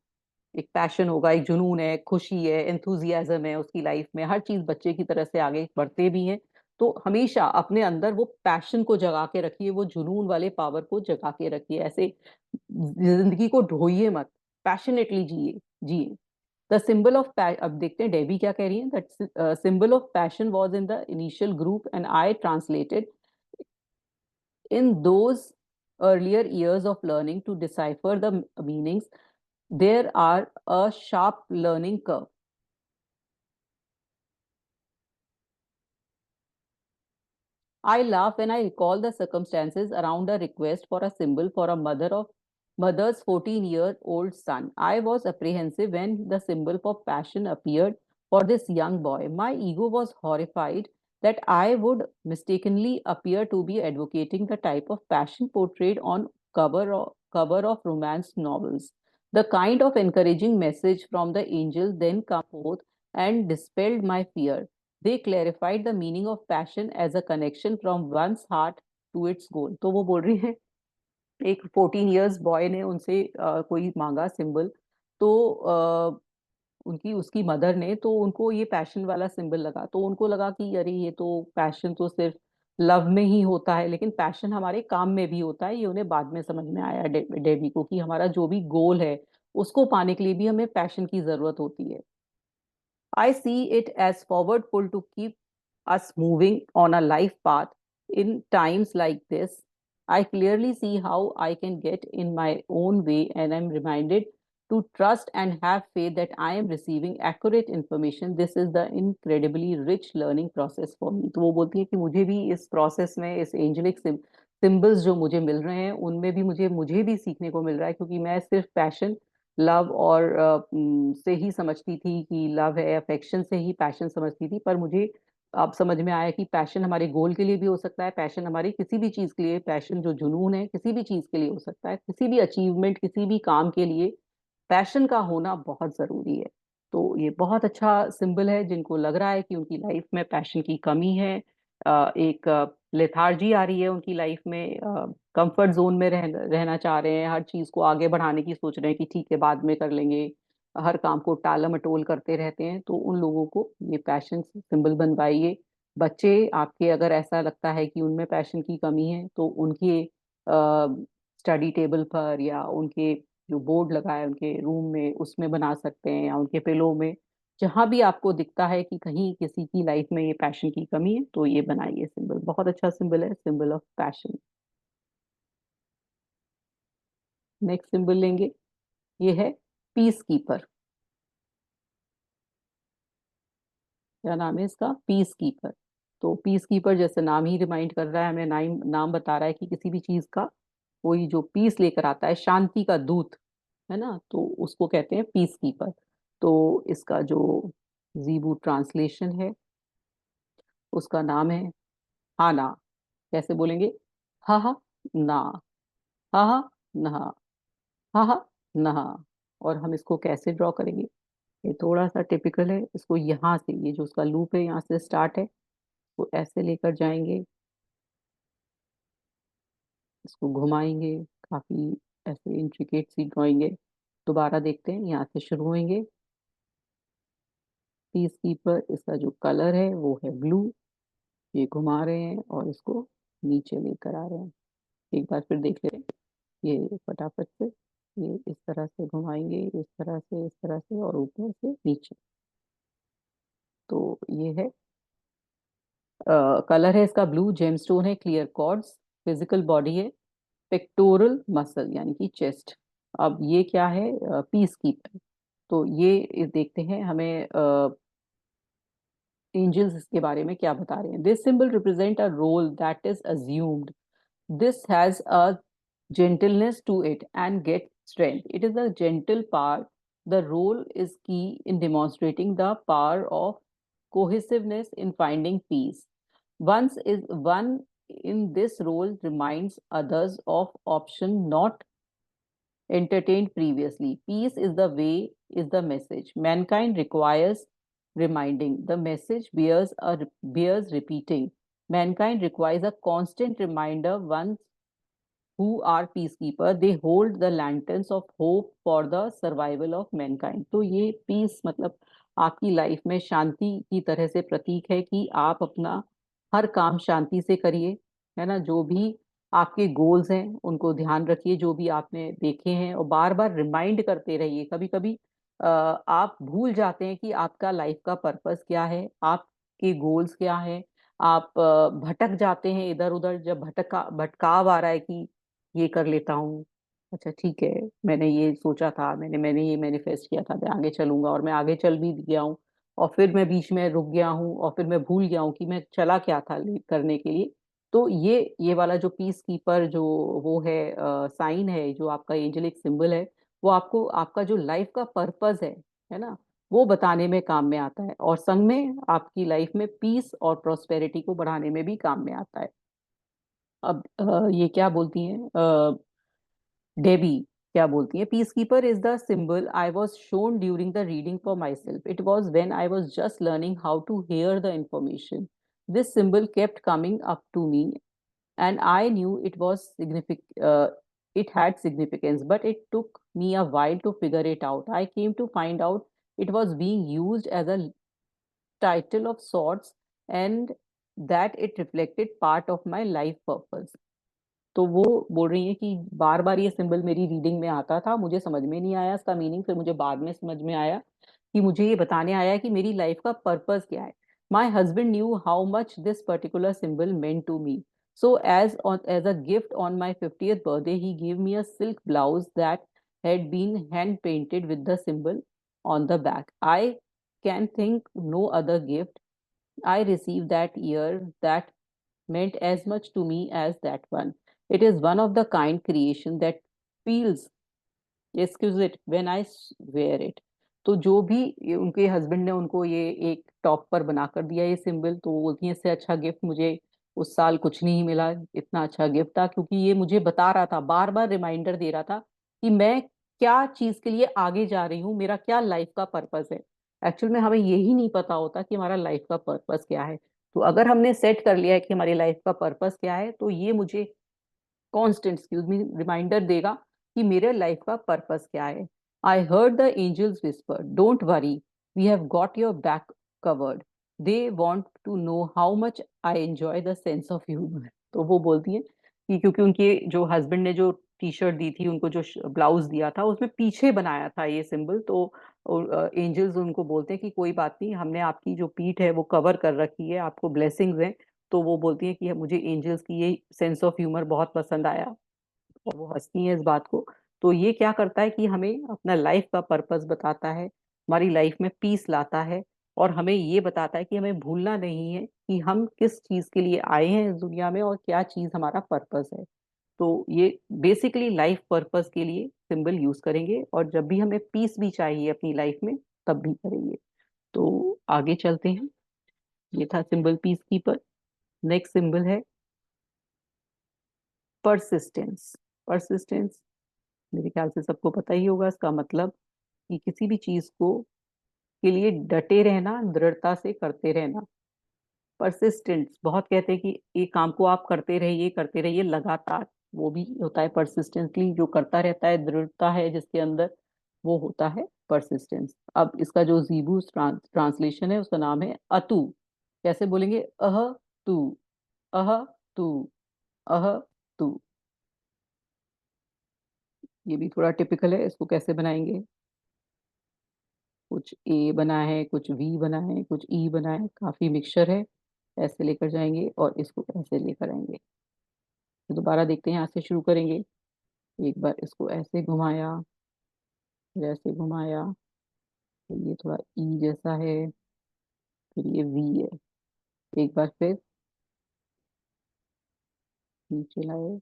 एक पैशन होगा, एक जुनून है, खुशी है, एंथुजियाज्म है उसकी लाइफ में, हर चीज बच्चे की तरह से आगे बढ़ते भी हैं। तो हमेशा अपने अंदर वो पैशन को जगा के रखिए, वो जुनून वाले पावर को जगा के रखिए। ऐसे जिंदगी को ढोइए मत, पैशनेटली जिए जिए। द सिंबल ऑफ, अब देखते हैं डेबी क्या कह रही है। That symbol of passion was in the initial group and I translated in those earlier years of learning to decipher the meanings. There are a sharp learning curve. I laugh when I recall the circumstances around a request for a symbol for a mother's 14-year-old son. I was apprehensive when the symbol for passion appeared for this young boy. My ego was horrified that I would mistakenly appear to be advocating the type of passion portrayed on cover of romance novels. The kind of encouraging message from the angel then came forth and dispelled my fear. They clarified the meaning of passion as a connection from one's heart to its goal. तो वो बोल रही है, एक 14 इयर्स बॉय ने उनसे कोई मांगा सिंबल। तो उनकी उसकी मदर ने, तो उनको ये पैशन वाला सिंबल लगा, तो उनको लगा कि अरे ये तो पैशन तो सिर्फ लव में ही होता है, लेकिन पैशन हमारे काम में भी होता है। ये उन्हें बाद में समझ में आया डेबी को, कि हमारा जो भी गोल है उसको पाने के लिए भी हमें पैशन की जरूरत होती है। I see it as forward pull to keep us moving on a life path in times like this. I clearly see how I can get in my own way, and I'm reminded to trust and have faith that I am receiving accurate information. This is the incredibly rich learning process for me. तो वो बोलती है कि मुझे भी इस प्रोसेस में, इस एंजलिक सिंबल्स जो मुझे मिल रहे हैं, उनमें भी मुझे भी सीखने को मिल रहा है, क्योंकि मैं सिर्फ पैशन, लव और से ही समझती थी कि लव है, अफेक्शन से ही पैशन समझती थी। पर मुझे अब समझ में आया कि पैशन हमारे गोल के लिए भी हो सकता है, पैशन हमारी किसी भी चीज के लिए, पैशन जो जुनून है किसी भी चीज के लिए हो सकता है, किसी भी अचीवमेंट, किसी भी काम के लिए पैशन का होना बहुत जरूरी है। तो ये बहुत अच्छा सिंबल है। जिनको लग रहा है कि उनकी लाइफ में पैशन की कमी है, एक लेथार्जी आ रही है उनकी लाइफ में, कंफर्ट जोन में रहना चाह रहे हैं, हर चीज को आगे बढ़ाने की सोच रहे हैं कि ठीक है बाद में कर लेंगे, हर काम को टाला मटोल करते रहते हैं, तो उन लोगों को ये पैशन सिंबल बनवाइए। बच्चे आपके, अगर ऐसा लगता है कि उनमें पैशन की कमी है, तो उनके स्टडी टेबल पर या उनके जो बोर्ड लगा है उनके रूम में, उसमें बना सकते हैं, या उनके पिलो में, जहां भी आपको दिखता है कि कहीं किसी की लाइफ में ये पैशन की कमी है, तो ये बनाइए सिंबल। बहुत अच्छा सिंबल है, symbol of passion. Next symbol लेंगे, ये है पीस कीपर। क्या नाम है इसका? Piece keeper. तो पीस कीपर जैसे नाम ही रिमाइंड कर रहा है हमें, नाम नाम बता रहा है कि किसी भी चीज का कोई जो पीस लेकर आता है, शांति का दूत, है ना, तो उसको कहते हैं पीस कीपर। तो इसका जो जीबू ट्रांसलेशन है, उसका नाम है हाना। कैसे बोलेंगे? हा हा ना, हा हा नहा, हा हा नहा। और हम इसको कैसे ड्रॉ करेंगे? ये थोड़ा सा टिपिकल है। इसको यहाँ से, ये जो उसका लूप है यहाँ से स्टार्ट है, तो ऐसे लेकर जाएंगे, इसको घुमाएंगे, काफी ऐसे इंट्रिकेट सी ड्राइंग है। दोबारा देखते हैं, यहाँ से शुरू होंगे। पीस कीपर, इसका जो कलर है वो है ब्लू। ये घुमा रहे हैं और इसको नीचे लेकर आ रहे हैं। एक बार फिर देख लें, ये फटाफट से, ये इस तरह से घुमाएंगे, इस तरह से, इस तरह से, और ऊपर से नीचे। तो ये है, कलर है इसका ब्लू, जेमस्टोन है क्लियर कॉर्ड्स, फिजिकल बॉडी है पेक्टोरल मसल यानी कि चेस्ट। अब ये क्या है? Piece keeper. तो ये देखते हैं हमें एंजल्स इसके बारे में क्या बता रहे हैं। This symbol represent a role that is assumed, this has a gentleness to it and get strength. It is a gentle power. The role is key in demonstrating the power of cohesiveness in finding peace. Once is one in this role reminds others of option, not entertained previously. Peace is the way, is the message. Mankind requires reminding. The message bears repeating. Mankind requires a constant reminder. Once who are peacekeeper, they hold the lanterns of hope for the survival of mankind. तो ये पीस मतलब आपकी लाइफ में शांति की तरह से प्रतीक है कि आप अपना हर काम शांति से करिए, है ना। जो भी आपके गोल्स हैं उनको ध्यान रखिए, जो भी आपने देखे हैं, और बार बार रिमाइंड करते रहिए। कभी कभी आप भूल जाते हैं कि आपका लाइफ का पर्पस क्या है, आपके गोल्स क्या है। आप भटक जाते हैं इधर उधर, जब भटकाव आ रहा है कि ये कर लेता हूँ, अच्छा ठीक है, मैंने ये सोचा था, मैंने ये मैनिफेस्ट किया था, मैं आगे चलूंगा, और मैं आगे चल भी गया हूँ, और फिर मैं बीच में रुक गया हूँ, और फिर मैं भूल गया हूँ कि मैं चला क्या था करने के लिए। तो ये वाला जो पीस कीपर जो वो है साइन है, जो आपका एंजेलिक सिंबल है, वो आपको आपका जो लाइफ का पर्पस है ना, वो बताने में काम में आता है, और संग में आपकी लाइफ में पीस और प्रोस्पेरिटी को बढ़ाने में भी काम में आता है। अब ये क्या बोलती हैं डेबी, क्या बोलती है, peacekeeper is the symbol I was shown during the reading for myself. It was when I was just learning how to hear the information. This symbol kept coming up to me and I knew it was significant. It had significance, but it took me a while to figure it out. I came to find out it was being used as a title of sorts, and that it reflected part of my life purpose. तो वो बोल रही है कि बार बार ये सिंबल मेरी रीडिंग में आता था, मुझे समझ में नहीं आया इसका मीनिंग, फिर मुझे बाद में समझ में आया कि मुझे ये बताने आया है कि मेरी लाइफ का पर्पस क्या है। My husband knew how much this particular symbol meant to me, so as a gift on my 50th birthday he gave me a silk blouse that had been hand painted with the symbol on the back. I can think no other gift I received that year that meant as much to me as that one. It is one of the kind creation that feels exquisite when I wear it. तो जो भी उनके हस्बैंड ने उनको ये एक टॉप पर बनाकर दिया ये सिंबल, तो वो बोलती है इससे अच्छा गिफ्ट मुझे उस साल कुछ नहीं मिला। इतना अच्छा गिफ्ट था क्योंकि ये मुझे बता रहा था, बार बार रिमाइंडर दे रहा था कि मैं क्या चीज के लिए आगे जा रही हूँ, मेरा क्या लाइफ का पर्पस है। एक्चुअल में हमें यही नहीं पता होता कि हमारा लाइफ का पर्पस क्या है। तो अगर हमने सेट कर लिया है कि हमारी लाइफ का पर्पस क्या है, तो ये मुझे कांस्टेंट एक्सक्यूज मी रिमाइंडर देगा कि मेरे लाइफ का पर्पस क्या है। I heard the angels whisper, don't worry, we have got your back covered, they want to know how much I enjoy the sense of humour. तो वो बोलती है कि क्योंकि उनके जो हस्बैंड ने जो टी शर्ट दी थी, उनको जो ब्लाउज दिया था, उसमें पीछे बनाया था ये सिंबल, तो एंजल्स उनको बोलते हैं कि कोई बात नहीं, हमने आपकी जो पीठ है वो कवर कर रखी है, आपको ब्लेसिंग्स हैं। तो वो बोलती है कि मुझे एंजल्स की ये सेंस ऑफ ह्यूमर बहुत पसंद आया, और वो हंसती है इस बात को। तो ये क्या करता है कि हमें अपना लाइफ का पर्पस बताता है, हमारी लाइफ में पीस लाता है, और हमें ये बताता है कि हमें भूलना नहीं है कि हम किस चीज के लिए आए हैं इस दुनिया में, और क्या चीज हमारा पर्पस है। तो ये बेसिकली लाइफ पर्पस के लिए सिंबल यूज करेंगे, और जब भी हमें पीस भी चाहिए अपनी लाइफ में तब भी करेंगे। तो आगे चलते हैं। ये था symbol piece keeper. Next symbol है परसिस्टेंस। परसिस्टेंस मेरे ख्याल से सबको पता ही होगा इसका मतलब, कि किसी भी चीज को के लिए डटे रहना, दृढ़ता से करते रहना। परसिस्टेंस बहुत कहते हैं कि ये काम को आप करते रहिए लगातार, वो भी होता है परसिस्टेंटली, जो करता रहता है, दृढ़ता है जिसके अंदर, वो होता है परसिस्टेंस। अब इसका जो जीबू ट्रांसलेशन है उसका नाम है अतु। कैसे बोलेंगे, तू, अह तू, अह तू। ये भी थोड़ा टिपिकल है, इसको कैसे बनाएंगे, कुछ ए बना है, कुछ वी बना है, कुछ ई बना है, काफी मिक्सचर है। ऐसे लेकर जाएंगे और इसको ऐसे लेकर आएंगे। तो दोबारा देखते हैं, यहाँ से शुरू करेंगे। एक बार इसको ऐसे घुमाया, फिर ऐसे घुमाया, फिर ये थोड़ा ई जैसा है, फिर ये वी है। एक बार फिर नीचे लाए,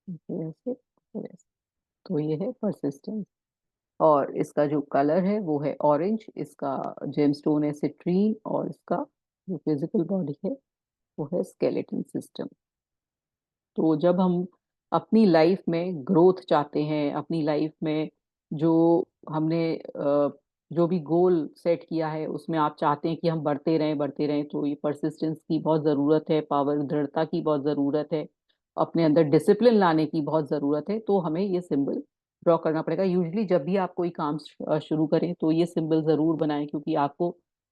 फिर ऐसे, फिर ऐसे। तो ये है परसिस्टेंस। और इसका जो कलर है वो है ऑरेंज, इसका जेमस्टोन है सिट्रीन, और इसका जो फिजिकल बॉडी है वो है स्केलेटन सिस्टम। तो जब हम अपनी लाइफ में ग्रोथ चाहते हैं, अपनी लाइफ में जो हमने जो भी गोल सेट किया है उसमें आप चाहते हैं कि हम बढ़ते रहें, तो ये परसिस्टेंस की बहुत ज़रूरत है, पावर दृढ़ता की बहुत ज़रूरत है, अपने अंदर डिसिप्लिन लाने की बहुत ज़रूरत है। तो हमें ये सिंबल ड्रॉ करना पड़ेगा। यूजली जब भी आप कोई काम शुरू करें तो ये सिंबल ज़रूर बनाएं, क्योंकि आपको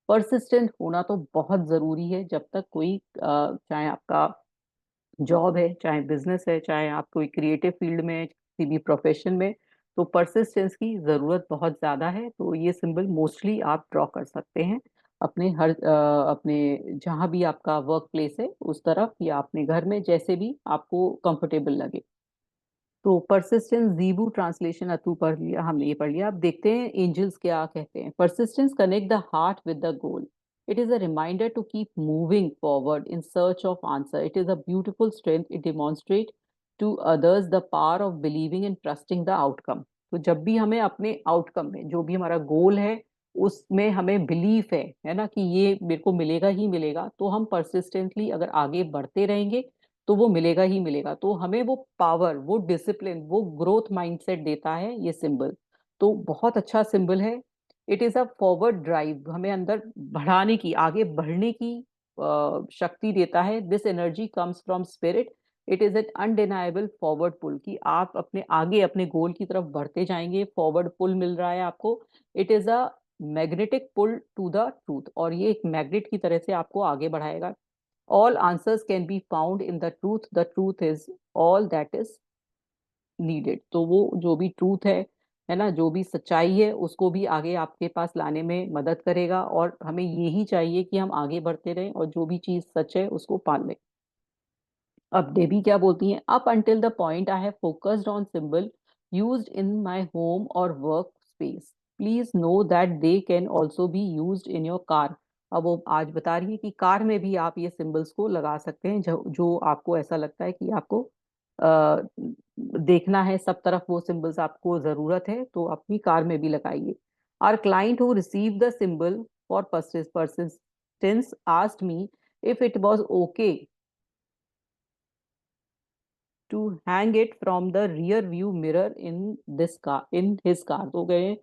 परसिस्टेंट होना तो बहुत ज़रूरी है। जब तक कोई चाहे आपका जॉब है, चाहे बिजनेस है, चाहे आप कोई क्रिएटिव फील्ड में, किसी भी प्रोफेशन में, तो परसिस्टेंस की जरूरत बहुत ज्यादा है। तो ये सिंबल मोस्टली आप ड्रॉ कर सकते हैं अपने अपने जहां भी आपका वर्क प्लेस है उस तरफ, या अपने घर में, जैसे भी आपको कंफर्टेबल लगे। तो परसिस्टेंस जीबू ट्रांसलेशन अतु पढ़ लिया, हमने ये पढ़ लिया। अब देखते हैं एंजल्स क्या कहते हैं। Persistence connect the heart with the goal, it is a reminder to keep moving forward in search of answer, it is a beautiful strength, it demonstrate to others the power of believing and trusting the outcome. तो जब भी हमें अपने आउटकम में, जो भी हमारा गोल है, उसमें हमें बिलीफ है ना, कि ये मेरे को मिलेगा ही मिलेगा, तो हम परसिस्टेंटली अगर आगे बढ़ते रहेंगे तो वो मिलेगा ही मिलेगा। तो हमें वो पावर, वो डिसिप्लिन, वो ग्रोथ माइंडसेट देता है ये सिंबल। तो बहुत अच्छा सिंबल है। It is a forward drive, हमें अंदर बढ़ाने की, आगे बढ़ने की शक्ति देता है। This energy comes from spirit, it is an undeniable forward pull, कि आप अपने आगे अपने गोल की तरफ बढ़ते जाएंगे, फॉरवर्ड पुल मिल रहा है आपको। It is a magnetic pull to the truth, और ये एक मैग्नेट की तरह से आपको आगे बढ़ाएगा। All answers can be found in the truth, the truth is all that is needed। तो वो जो भी ट्रूथ है ना, जो भी सच्चाई है, उसको भी आगे आपके पास लाने में मदद करेगा। और हमें यही चाहिए कि हम आगे बढ़ते रहें और जो भी चीज सच है उसको पाल लें। अब देवी क्या बोलती हैं, up until the point I have focused on symbol used in my home और work space, please know that they can also be used in your car. अब वो आज बता रही है कि कार में भी आप ये सिंबल्स को लगा सकते हैं, जो आपको ऐसा लगता है कि आपको आ, देखना है, सब तरफ वो सिंबल्स आपको जरूरत है, तो अपनी कार में भी लगाइए। Our client who receive the symbol for persistence asked me if it was okay to hang it from the rear view mirror in this car, in his car. तो गए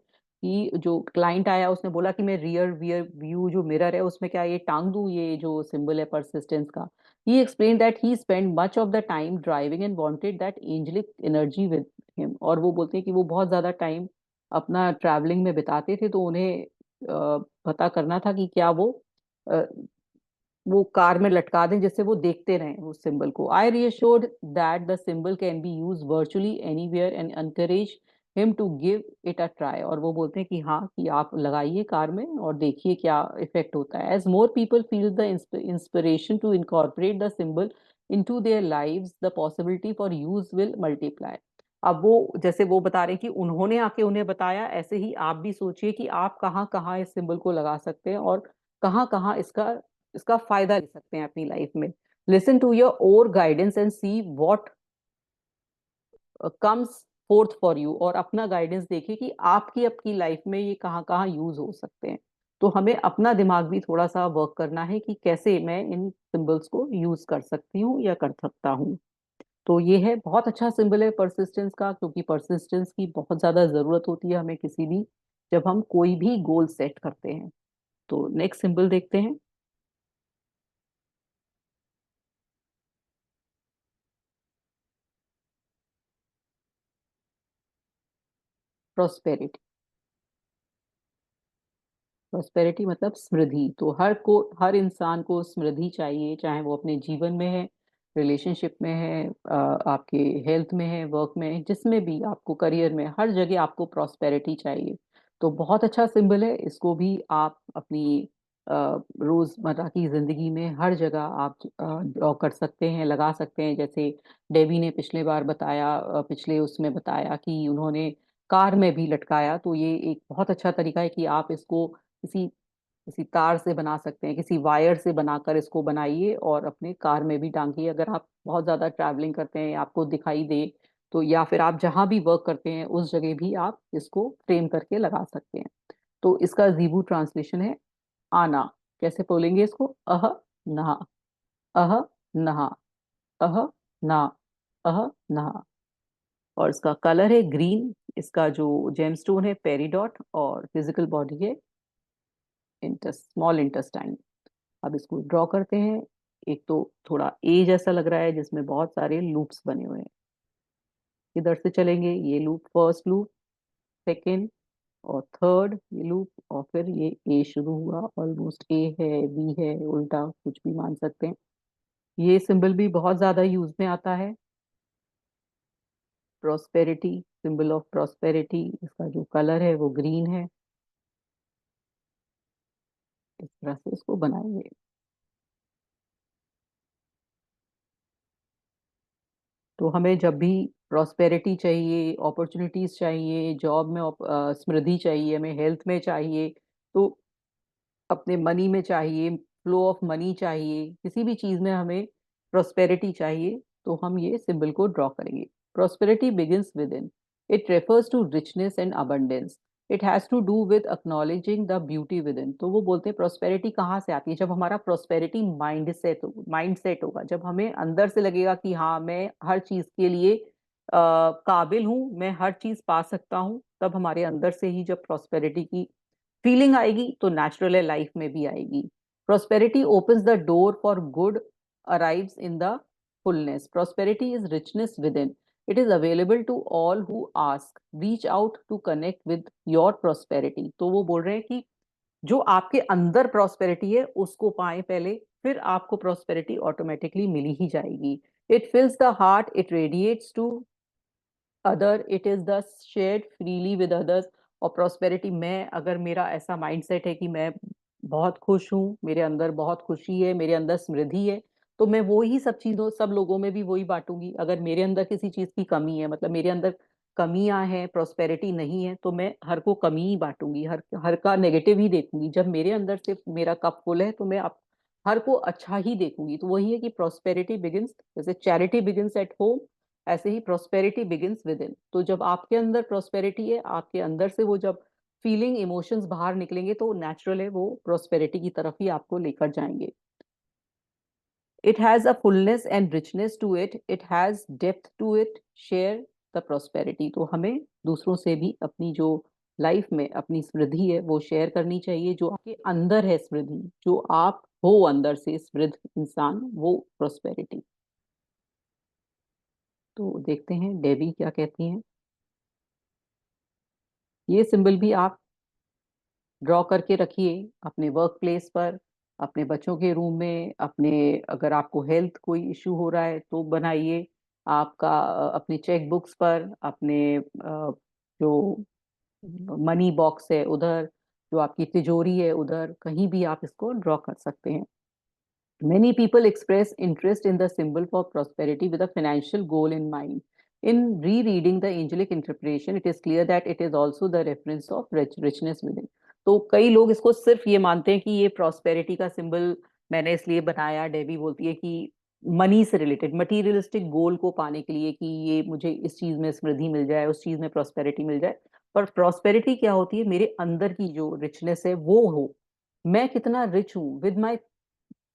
कि जो क्लाइंट आया उसने बोला कि मैं रियर वियर व्यू जो मिरर है उसमें क्या ये टांग दूं, ये जो सिंबल है परसिस्टेंस का। He explain that he spend much of the time driving and wanted that angelic energy with him. और वो बोलते हैं कि वो बहुत ज्यादा टाइम अपना ट्रैवलिंग में बिताते थे, तो उन्हें पता करना था कि क्या वो कार में लटका दें जिससे वो देखते रहें उस सिंबल को। I reassured that the symbol can be use virtually anywhere and encourage him to give it a try. और वो बोलते हैं कि हाँ, कि आप लगाइए कार में और देखिए क्या इफेक्ट होता है। As more people feel the inspiration to incorporate the symbol into their lives, the possibility for use will multiply. अब वो जैसे वो बता रहे हैं कि उन्होंने आके उन्हें बताया, ऐसे ही आप भी सोचिए कि आप कहाँ कहाँ इस सिंबल को लगा सकते हैं और कहाँ कहाँ इसका इसका फायदा ले सकते हैं अपनी लाइफ में। Listen to your own guidance and see what comes forth for you, और अपना गाइडेंस देखिए कि आपकी आपकी लाइफ में ये कहाँ कहाँ यूज हो सकते हैं। तो हमें अपना दिमाग भी थोड़ा सा वर्क करना है कि कैसे मैं इन सिंबल्स को यूज कर सकती हूँ या कर सकता हूँ। तो ये है, बहुत अच्छा सिंबल है परसिस्टेंस का, क्योंकि परसिस्टेंस की बहुत ज्यादा जरूरत होती है हमें किसी भी, जब हम कोई भी गोल सेट करते हैं। तो नेक्स्ट सिंबल देखते हैं, प्रोस्पेरिटी। प्रोस्पेरिटी मतलब समृद्धि। तो हर इंसान को समृद्धि चाहिए, चाहे वो अपने जीवन में है, रिलेशनशिप में है, आपके हेल्थ में है, वर्क में है, जिसमें भी आपको, करियर में, हर जगह आपको प्रॉस्पेरिटी चाहिए। तो बहुत अच्छा सिंबल है, इसको भी आप अपनी रोजमर्रा की जिंदगी में हर जगह आप ड्रॉ कर सकते हैं, लगा सकते हैं। जैसे डेबी ने पिछले बार बताया, पिछले उसमें बताया कि उन्होंने कार में भी लटकाया, तो ये एक बहुत अच्छा तरीका है कि आप इसको किसी किसी तार से बना सकते हैं, किसी वायर से बनाकर इसको बनाइए और अपने कार में भी टांगिए। अगर आप बहुत ज्यादा ट्रैवलिंग करते हैं, आपको दिखाई दे तो, या फिर आप जहां भी वर्क करते हैं उस जगह भी आप इसको फ्रेम करके लगा सकते हैं। तो इसका जीबू ट्रांसलेशन है आना। कैसे बोलेंगे इसको, अह नहा, अह नहा, अह ना, नहा। और इसका कलर है ग्रीन, इसका जो जेमस्टोन है पेरिडॉट, और फिजिकल बॉडी है स्मॉल इंटेस्टाइन। अब इसको ड्रॉ करते हैं। एक तो थोड़ा ए जैसा लग रहा है जिसमें बहुत सारे लूप्स बने हुए हैं। इधर से चलेंगे, ये लूप, फर्स्ट लूप, सेकेंड और थर्ड ये लूप, और फिर ये ए शुरू हुआ, ऑलमोस्ट ए है, बी है, उल्टा कुछ भी मान सकते हैं। ये सिंबल भी बहुत ज्यादा यूज में आता है, प्रॉस्पेरिटी, सिंबल ऑफ प्रॉस्पेरिटी। इसका जो कलर है वो ग्रीन है। इस तरह से इसको बनाएंगे। तो हमें जब भी प्रॉस्पेरिटी चाहिए, अपॉर्चुनिटीज चाहिए, जॉब में समृद्धि चाहिए, हमें हेल्थ में चाहिए, तो अपने मनी में चाहिए, फ्लो ऑफ मनी चाहिए, किसी भी चीज में हमें प्रोस्पेरिटी चाहिए, तो हम ये सिंबल को ड्रॉ करेंगे। Prosperity begins within, it refers to richness and abundance, it has to do with acknowledging the beauty within. तो वो बोलते हैं प्रोस्पेरिटी कहाँ से आती है? जब हमारा प्रोस्पेरिटी माइंड सेट होगा, जब हमें अंदर से लगेगा कि हाँ मैं हर चीज के लिए काबिल हूँ, मैं हर चीज पा सकता हूँ, तब हमारे अंदर से ही जब प्रोस्पेरिटी की फीलिंग आएगी तो नेचुरल है लाइफ में भी आएगी। Prosperity opens the door for good arrives in the fullness, prosperity is richness within, it is available to all who ask, reach out to connect with your prosperity. तो वो बोल रहे हैं कि जो आपके अंदर प्रोस्पेरिटी है उसको पाएं पहले, फिर आपको प्रोस्पेरिटी ऑटोमेटिकली मिली ही जाएगी। It fills the heart, it radiates to other, it is the shared freely with others. और प्रोस्पेरिटी, मैं अगर मेरा ऐसा माइंडसेट है कि मैं बहुत खुश हूँ, मेरे अंदर बहुत खुशी है, मेरे अंदर समृद्धि है, तो मैं वो ही सब चीजों सब लोगों में भी वही बांटूंगी। अगर मेरे अंदर किसी चीज की कमी है, मतलब मेरे अंदर कमियां हैं, प्रोस्पेरिटी नहीं है, तो मैं हर को कमी ही बांटूंगी, हर हर का नेगेटिव ही देखूंगी। जब मेरे अंदर से मेरा कप फुल है तो मैं हर को अच्छा ही देखूंगी। तो वही है कि प्रोस्पेरिटी बिगिंस, जैसे चैरिटी बिगिंस एट होम, ऐसे ही प्रोस्पेरिटी बिगिंस विद इन। तो जब आपके अंदर प्रोस्पेरिटी है, आपके अंदर से वो जब फीलिंग इमोशंस बाहर निकलेंगे तो नेचुरल है वो प्रोस्पेरिटी की तरफ ही आपको लेकर जाएंगे। It has a fullness and richness to it, it has depth to it, share the prosperity. तो हमें दूसरों से भी अपनी जो लाइफ में अपनी समृद्धि है वो शेयर करनी चाहिए। जो आपके अंदर है समृद्धि, जो आप हो अंदर से समृद्ध इंसान, वो प्रोस्पेरिटी। तो देखते हैं डेबी क्या कहती हैं। ये सिंबल भी आप ड्रॉ करके रखिए अपने वर्क प्लेस पर, अपने बच्चों के रूम में, अपने, अगर आपको हेल्थ कोई इश्यू हो रहा है तो बनाइए। आपका अपने चेक बुक्स पर, अपने जो मनी बॉक्स है उधर, जो आपकी तिजोरी है उधर, कहीं भी आप इसको ड्रॉ कर सकते हैं। Many people express interest in the symbol for prosperity with a financial goal in mind. In rereading the angelic interpretation, it is clear that it is also the reference of richness within. तो कई लोग इसको सिर्फ ये मानते हैं कि ये प्रॉस्पेरिटी का सिंबल मैंने इसलिए बनाया, डेबी बोलती है कि मनी से रिलेटेड, मटीरियलिस्टिक गोल को पाने के लिए, कि ये मुझे इस चीज में समृद्धि मिल जाए, उस चीज में प्रॉस्पेरिटी मिल जाए। पर प्रॉस्पेरिटी क्या होती है? मेरे अंदर की जो रिचनेस है वो हो, मैं कितना रिच हूँ विद माई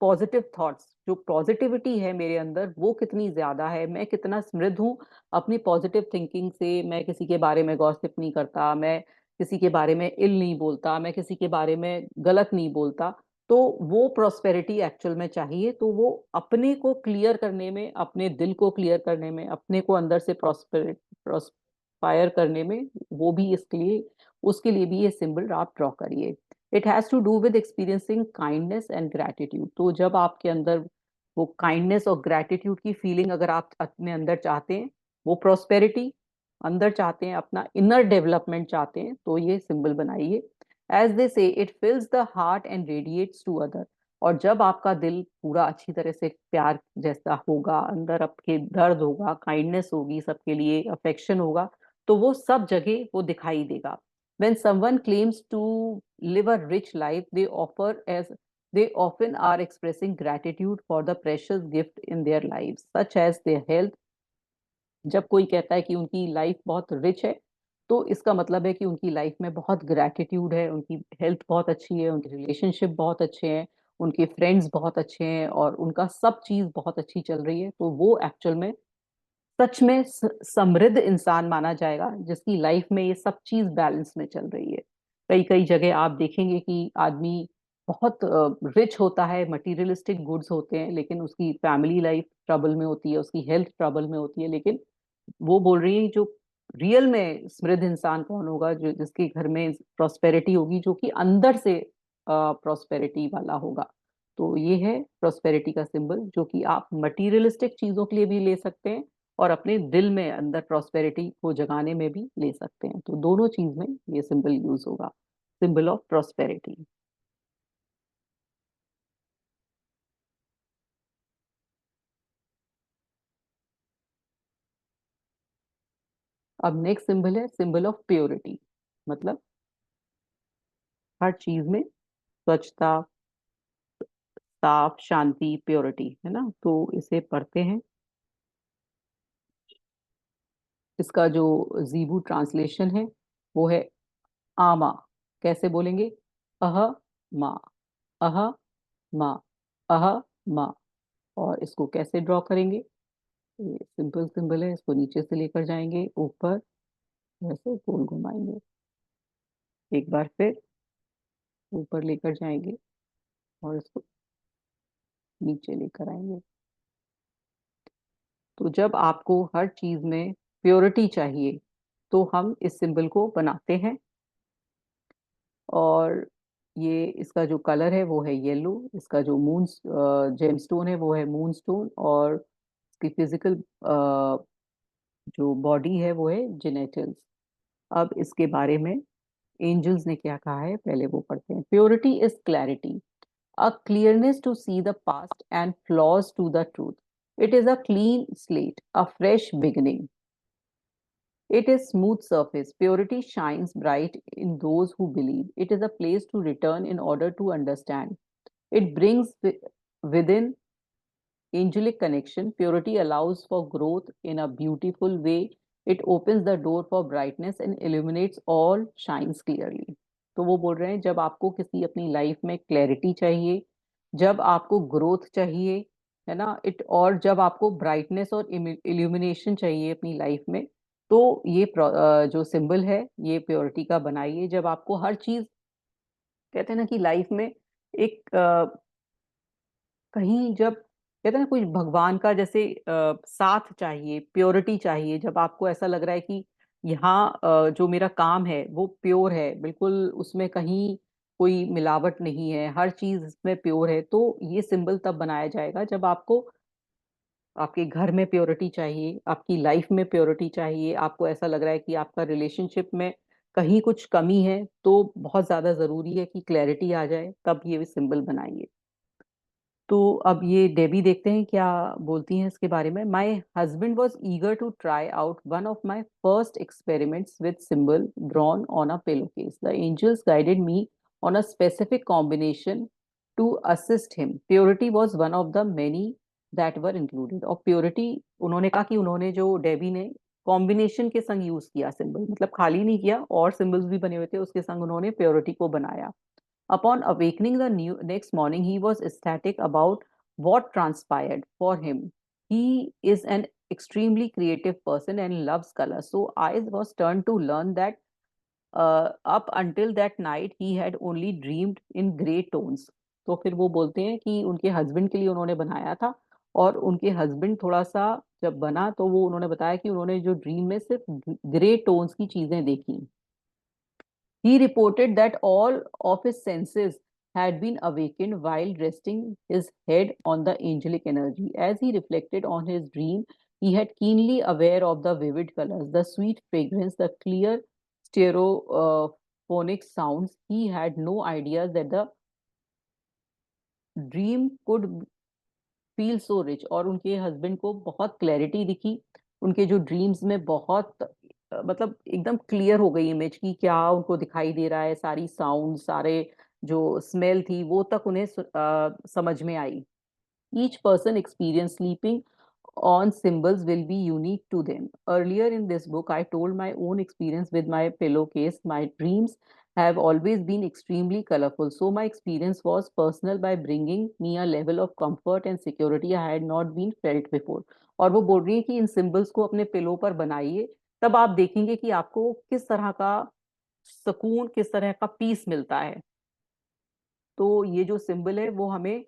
पॉजिटिव थॉट्स, जो पॉजिटिविटी है मेरे अंदर वो कितनी ज्यादा है, मैं कितना समृद्ध हूँ अपनी पॉजिटिव थिंकिंग से। मैं किसी के बारे में गॉसिप नहीं करता, मैं किसी के बारे में इल नहीं बोलता, मैं किसी के बारे में गलत नहीं बोलता। तो वो प्रोस्पेरिटी एक्चुअल में चाहिए। तो वो अपने को क्लियर करने में, अपने दिल को क्लियर करने में, अपने को अंदर से प्रोस्पायर करने में, वो भी इसके लिए, उसके लिए भी ये सिंबल आप ड्रॉ करिए। It has to do with experiencing kindness and gratitude. तो जब आपके अंदर वो काइंडनेस और ग्रेटिट्यूड की फीलिंग अगर आप अपने अंदर चाहते हैं, वो प्रोस्पेरिटी अंदर चाहते हैं, अपना इनर डेवलपमेंट चाहते हैं, तो ये सिंबल बनाइए। As they say it fills the heart and radiates to other. और जब आपका दिल पूरा अच्छी तरह से प्यार जैसा होगा, अंदर आपके दर्द होगा, काइंडनेस होगी, सबके लिए अफेक्शन होगा, तो वो सब जगह वो दिखाई देगा। When someone claims to live a rich life, they often are expressing gratitude for the precious gift in their lives, such as their health. जब कोई कहता है कि उनकी लाइफ बहुत रिच है, तो इसका मतलब है कि उनकी लाइफ में बहुत ग्रैटिट्यूड है, उनकी हेल्थ बहुत अच्छी है, उनके रिलेशनशिप बहुत अच्छे हैं, उनके फ्रेंड्स बहुत अच्छे हैं, और उनका सब चीज बहुत अच्छी चल रही है। तो वो एक्चुअल में सच में समृद्ध इंसान माना जाएगा, जिसकी लाइफ में ये सब चीज बैलेंस में चल रही है। कई कई जगह आप देखेंगे कि आदमी बहुत रिच होता है, मटेरियलिस्टिक गुड्स होते हैं, लेकिन उसकी फैमिली लाइफ ट्रबल में होती है, उसकी हेल्थ ट्रबल में होती है। लेकिन वो बोल रही है जो रियल में समृद्ध इंसान कौन होगा, जो जिसके घर में प्रॉस्पेरिटी होगी, जो कि अंदर से प्रॉस्पेरिटी वाला होगा। तो ये है प्रॉस्पेरिटी का सिंबल, जो कि आप मटीरियलिस्टिक चीजों के लिए भी ले सकते हैं और अपने दिल में अंदर प्रॉस्पेरिटी को जगाने में भी ले सकते हैं। तो दोनों चीज में ये सिंबल यूज होगा, सिंबल ऑफ प्रॉस्पेरिटी। अब नेक्स्ट सिंबल है सिंबल ऑफ प्योरिटी। मतलब हर चीज में स्वच्छता, साफ, शांति, प्योरिटी, है ना। तो इसे पढ़ते हैं। इसका जो जीबू ट्रांसलेशन है वो है आमा। कैसे बोलेंगे? अह मा, अह मा, अह मा। और इसको कैसे ड्रॉ करेंगे? ये सिंपल सिंबल है, इसको नीचे से लेकर जाएंगे ऊपर, वैसे गोल घुमाएंगे, एक बार फिर ऊपर लेकर जाएंगे और इसको नीचे लेकर आएंगे। तो जब आपको हर चीज में प्योरिटी चाहिए तो हम इस सिंबल को बनाते हैं। और ये इसका जो कलर है वो है येलो, इसका जो मून जेमस्टोन है वो है मून स्टोन, और इसकी फिजिकल जो बॉडी है वो है जेनेटल्स। अब इसके बारे में एंजल्स ने क्या कहा है पहले वो पढ़ते हैं। Purity is clarity, a clearness to see the past and flaws to the truth. It is a clean slate, a fresh beginning. It is smooth surface. Purity shines bright in those who believe. It is a place to return in order to understand. It brings within angelic connection. Purity allows for growth in a beautiful way. It opens the door for brightness and illuminates all shines clearly. तो वो बोल रहे हैं जब आपको किसी अपनी लाइफ में क्लैरिटी चाहिए, जब आपको ग्रोथ चाहिए, है ना, इट, और जब आपको ब्राइटनेस और इल्यूमिनेशन चाहिए अपनी लाइफ में, तो ये जो सिंबल है ये प्योरिटी का बनाइए। जब आपको हर चीज, कहते हैं ना कि लाइफ में एक कहीं जब कहते हैं ना कुछ भगवान का जैसे साथ चाहिए, प्योरिटी चाहिए, जब आपको ऐसा लग रहा है कि यहाँ जो मेरा काम है वो प्योर है, बिल्कुल उसमें कहीं कोई मिलावट नहीं है, हर चीज इसमें प्योर है, तो ये सिंबल तब बनाया जाएगा जब आपको आपके घर में प्योरिटी चाहिए, आपकी लाइफ में प्योरिटी चाहिए, आपको ऐसा लग रहा है कि आपका रिलेशनशिप में कहीं कुछ कमी है, तो बहुत ज्यादा जरूरी है कि क्लैरिटी आ जाए, तब ये सिंबल बनाइए। तो अब ये डेबी देखते हैं क्या बोलती हैं इसके बारे में। My husband was eager to try out one of my first experiments with symbol drawn on a pillow case. The angels guided me on a specific combination to assist him. Purity was one of the many that were included. और प्योरिटी, उन्होंने कहा कि उन्होंने जो डेबी ने कॉम्बिनेशन के संग यूज किया सिंबल, मतलब खाली नहीं किया, और सिंबल्स भी बने हुए थे उसके संग उन्होंने प्योरिटी को बनाया। Upon awakening the next morning, he was ecstatic about what transpired for him. He is an extremely creative person and loves color. So eyes was turned to learn that up until that night he had only dreamed in grey tones. तो फिर वो बोलते हैं कि उनके हस्बैंड के लिए उन्होंने बनाया था, और उनके हस्बैंड थोड़ा सा जब बना तो वो उन्होंने बताया कि उन्होंने जो ड्रीम में सिर्फ ग्रे टोन्स की चीजें देखी। He reported that all of his senses had been awakened while resting his head on the angelic energy. As he reflected on his dream, he had keenly aware of the vivid colors, the sweet fragrance, the clear stereophonic sounds. He had no idea that the dream could feel so rich. और उनके हस्बैंड को बहुत क्लैरिटी दिखी, उनके जो ड्रीम्स में बहुत मतलब एकदम क्लियर हो गई इमेज की क्या उनको दिखाई दे रहा है, सारी साउंड, सारे जो स्मेल थी वो तक उन्हें समझ में आई। Each person experience sleeping on symbols will be unique to them. Earlier in this book, I told my own experience with my pillowcase. My dreams have always been extremely colorful. So my experience was personal by bringing me a level of comfort and security I had not been felt before. और वो बोल रही है कि इन सिंबल्स को अपने पिलो पर बनाइए, तब आप देखेंगे कि आपको किस तरह का सुकून, किस तरह का पीस मिलता है। तो ये जो सिंबल है वो हमें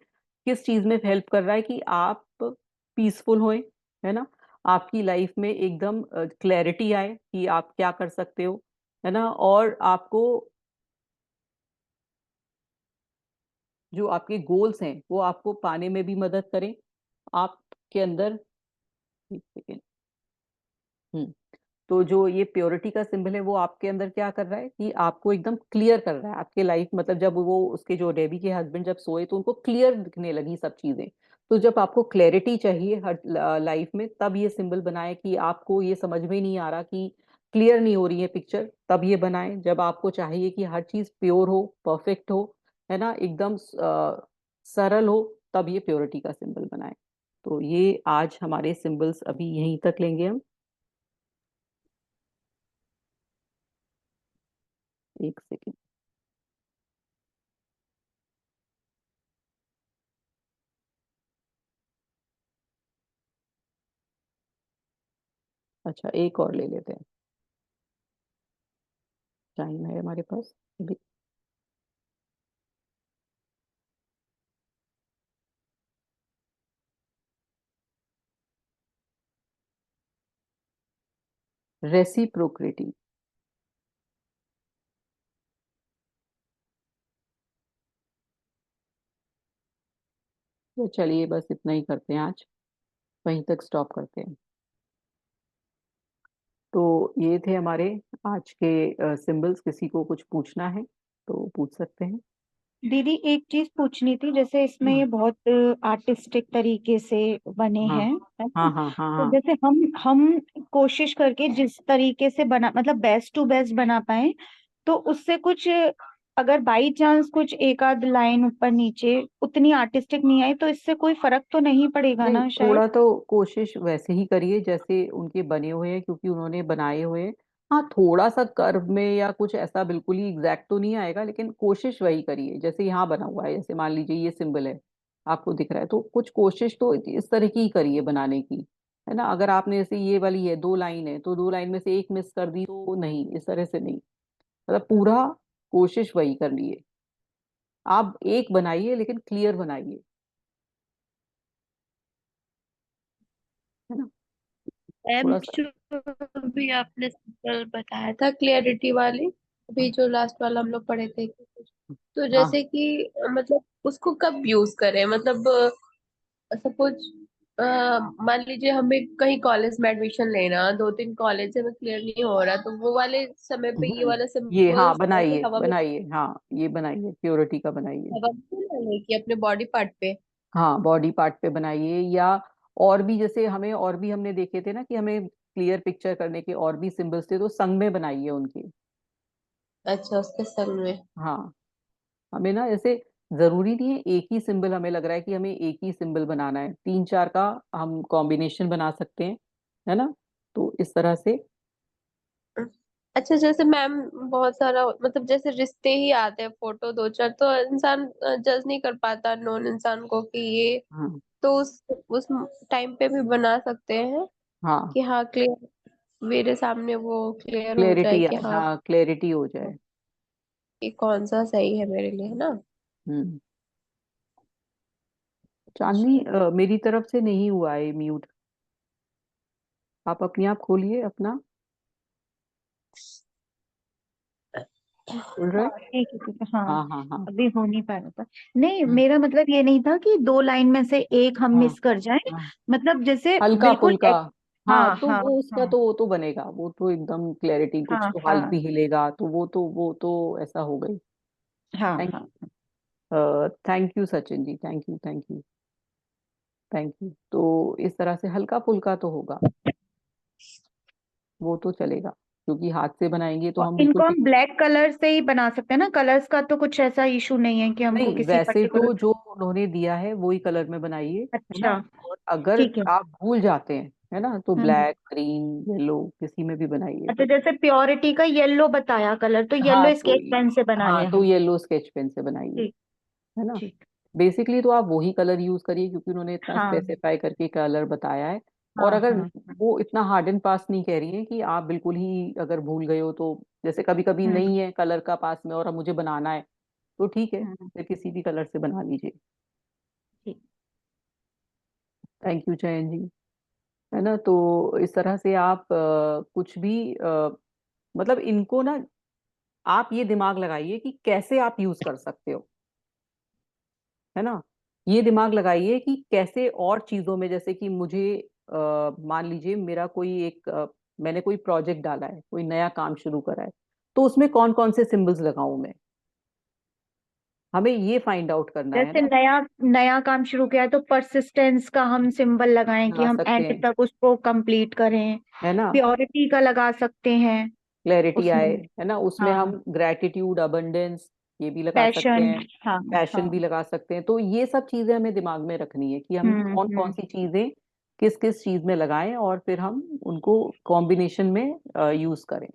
किस चीज में हेल्प कर रहा है कि आप पीसफुल होए, है ना, आपकी लाइफ में एकदम क्लैरिटी आए कि आप क्या कर सकते हो, है ना, और आपको जो आपके गोल्स हैं वो आपको पाने में भी मदद करें। आपके अंदर, एक सेकेंड, तो जो ये प्योरिटी का सिंबल है वो आपके अंदर क्या कर रहा है कि आपको एकदम क्लियर कर रहा है आपके लाइफ, मतलब जब वो उसके जो डेबी के हस्बैंड जब सोए तो उनको क्लियर दिखने लगी सब चीजें। तो जब आपको क्लैरिटी चाहिए हर लाइफ में, तब ये सिंबल बनाए कि आपको ये समझ में नहीं आ रहा कि क्लियर नहीं हो रही है पिक्चर, तब ये बनाए। जब आपको चाहिए कि हर चीज प्योर हो, परफेक्ट हो, है ना, एकदम सरल हो, तब ये प्योरिटी का सिंबल बनाए। तो ये आज हमारे सिंबल्स अभी यहीं तक लेंगे हम। एक सेकेंड। अच्छा, एक और ले लेते हैं, टाइम है हमारे पास अभी। रेसिप्रोकेटी। तो चलिए बस इतना ही करते हैं आज, वहीं तक स्टॉप करते हैं। तो ये थे हमारे आज के सिंबल्स। किसी को कुछ पूछना है तो पूछ सकते हैं।
दीदी एक चीज पूछनी थी, जैसे इसमें
हाँ
ये बहुत आर्टिस्टिक तरीके से बने
हाँ
हैं, है
हाँ
ना?
हाँ हाँ
तो
हाँ।
जैसे हम कोशिश करके जिस तरीके से बना, मतलब बेस्ट टू बेस्ट बना पाए, तो उससे कुछ, अगर बाई चांस कुछ एक आध लाइन ऊपर नीचे उतनी आर्टिस्टिक नहीं आई, तो इससे कोई फर्क तो नहीं पड़ेगा
नहीं,
ना शायद?
थोड़ा तो कोशिश वैसे ही करिए जैसे उनके बने हुए हैं, क्योंकि उन्होंने बनाए हुए हैं। हाँ, थोड़ा सा कर्व में या कुछ ऐसा बिल्कुल ही एग्जैक्ट तो नहीं आएगा, लेकिन कोशिश वही करिए जैसे यहाँ बना हुआ है। जैसे मान लीजिए ये सिंबल है, आपको दिख रहा है, तो कुछ कोशिश तो इस तरह की ही करिए बनाने की, है ना। अगर आपने जैसे ये वाली है, दो लाइन है, तो दो लाइन में से एक मिस कर दी तो नहीं, इस तरह से नहीं, मतलब पूरा कोशिश वही करनी है। आप एक बनाइए लेकिन क्लियर बनाइए, है ना,
एम
थोड़ा सा।
जो भी आपने सिंपल बताया था क्लियरिटी वाली, अभी जो लास्ट वाला हम लोग पढ़े थे, तो
हाँ,
जैसे कि मतलब उसको कब यूज करें, मतलब सपोज मान लीजिए हमें कहीं कॉलेज में एडमिशन लेना, दो तीन कॉलेज है, हमें क्लियर नहीं हो रहा, तो वो वाले समय पे ये वाला
ये, हाँ
सिंबल्स ऐसे
बनाइए
हवा में,
बनाइए, हाँ ये बनाइए, प्योरिटी का बनाइए।
हवा में डालने की अपने बॉडी पार्ट पे।
हाँ, बॉडी पार्ट पे बनाइए, या और भी जैसे हमें और भी हमने देखे थे ना कि हमें क्लियर पिक्चर करने के और भी सिंबल्स थे, तो संग में बनाइए उनके।
अच्छा, उसके संग में।
हाँ, हमें ना जैसे जरूरी नहीं है एक ही सिंबल, हमें लग रहा है कि हमें एक ही सिंबल बनाना है, तीन चार का हम कॉम्बिनेशन बना सकते हैं, है ना। तो इस तरह से।
अच्छा, जैसे मैम बहुत सारा मतलब जैसे रिश्ते ही आते हैं, फोटो दो चार, तो इंसान जज नहीं कर पाता नॉन इंसान को कि ये,
हाँ
तो उस टाइम पे भी बना सकते हैं
हाँ,
कि हाँ क्लियर, मेरे सामने वो क्लियर हो जाए
क्लेरिटी,
कि हाँ
हाँ क्लेरिटी हो जाए।
कि कौन सा सही है मेरे लिए, है ना?
हम्म। चांदनी, मेरी तरफ से नहीं हुआ है म्यूट, आप अपने आप खोलिए अपना। खुल रहा है?
हाँ ठीक है ठीक है, हाँ।
हाँ हाँ हाँ
अभी हो नहीं पा रहा था। नहीं,
हम्म,
मेरा मतलब ये नहीं था कि दो लाइन में से एक हम
हाँ
मिस कर जाएं,
हाँ,
मतलब जैसे
हल्का
बिल्कुल
फुल्का। हाँ,
हाँ
तो
हाँ
वो उसका
हाँ
तो वो तो बनेगा, वो तो एकदम क्लैरिटी, कुछ
हाँ
तो हल्क
हाँ
भी हिलेगा, तो वो तो ऐसा हो गई।
हाँ
थैंक
हाँ।
Thank you Sachin ji, thank you thank you thank you. तो इस तरह से हल्का फुल्का तो होगा, वो तो चलेगा, क्योंकि हाथ से बनाएंगे तो
और
हम बिल्कुल
इनको हम ब्लैक कलर से ही बना सकते हैं ना? कलर्स का तो कुछ ऐसा इशू नहीं है कि हमको
नहीं,
किसी
वैसे
पर्टिकुलर।
तो जो उन्होंने दिया है वही कलर में बनाइए, है ना।
अच्छा,
और अगर
ठीक है।
आप भूल जाते हैं, है ना, तो
हम्म।
ब्लैक, ग्रीन, येलो किसी में भी बनाइए
अच्छा,
तो।
जैसे प्योरिटी का येलो बताया कलर, तो
हाँ
येलो
तो
स्केच पेन से बना
हाँ
लें
तो
हम?
येलो स्केच पेन से बनाइए,
ठीक।
है ना।
ठीक।
बेसिकली तो आप वही कलर यूज करिए, क्योंकि उन्होंने इतना
हाँ
स्पेसिफाई करके कलर बताया है। और
हाँ
अगर
हाँ।
वो इतना हार्ड एंड फास्ट नहीं कह रही है कि आप बिल्कुल ही अगर भूल गए हो, तो जैसे कभी कभी
हम्म
नहीं है कलर का पास में और अब मुझे बनाना है, तो ठीक है,
हम्म।
फिर किसी भी कलर से बना लीजिए।
ठीक।
थैंक यू चयन जी। है ना, तो इस तरह से आप कुछ भी मतलब इनको ना, आप ये दिमाग लगाइए कि कैसे आप यूज कर सकते हो। है ना, ये दिमाग लगाइए कि कैसे और चीजों में, जैसे कि मुझे मान लीजिए मेरा कोई एक मैंने कोई प्रोजेक्ट डाला है, कोई नया काम शुरू करा है, तो उसमें कौन कौन से सिंबल्स लगाऊं मैं, हमें ये फाइंड आउट करना है
जैसे
ना।
नया नया काम शुरू किया है तो परसिस्टेंस का हम सिंबल लगाएं कि
लगा
हम
सकते
एंड
हैं,
तक उसको कंप्लीट करें।
है ना,
प्योरिटी का लगा सकते हैं
क्लैरिटी आए,
उसमें।
है ना, उसमें हम
हाँ।
ग्रेटिट्यूड, अबंडेंस, ये भी लगा सकते
पैशन।
हैं,
हाँ
पैशन
हाँ।
भी लगा सकते हैं। तो ये सब चीजें हमें दिमाग में रखनी है कि हम कौन कौन
हम्म।
सी चीजें किस किस चीज में लगाएं, और फिर हम उनको कॉम्बिनेशन में यूज करें।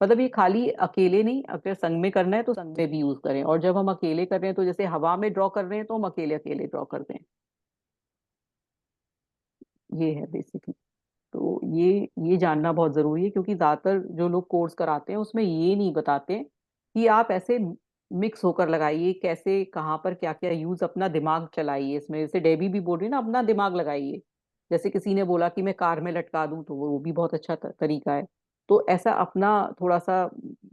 मतलब ये खाली अकेले नहीं, अगर संग में करना है तो संग में भी यूज करें, और जब हम अकेले कर रहे हैं, तो जैसे हवा में ड्रॉ कर रहे हैं तो हम अकेले अकेले ड्रॉ करते हैं। ये है बेसिकली। तो ये जानना बहुत जरूरी है, क्योंकि ज्यादातर जो लोग कोर्स कराते हैं उसमें ये नहीं बताते कि आप ऐसे मिक्स होकर लगाइए, कैसे कहाँ पर क्या क्या यूज, अपना दिमाग चलाइए इसमें। जैसे डेबी भी बोल रही है ना, अपना दिमाग लगाइए। जैसे किसी ने बोला कि मैं कार में लटका दूं, तो वो भी बहुत अच्छा तरीका है। तो ऐसा अपना थोड़ा सा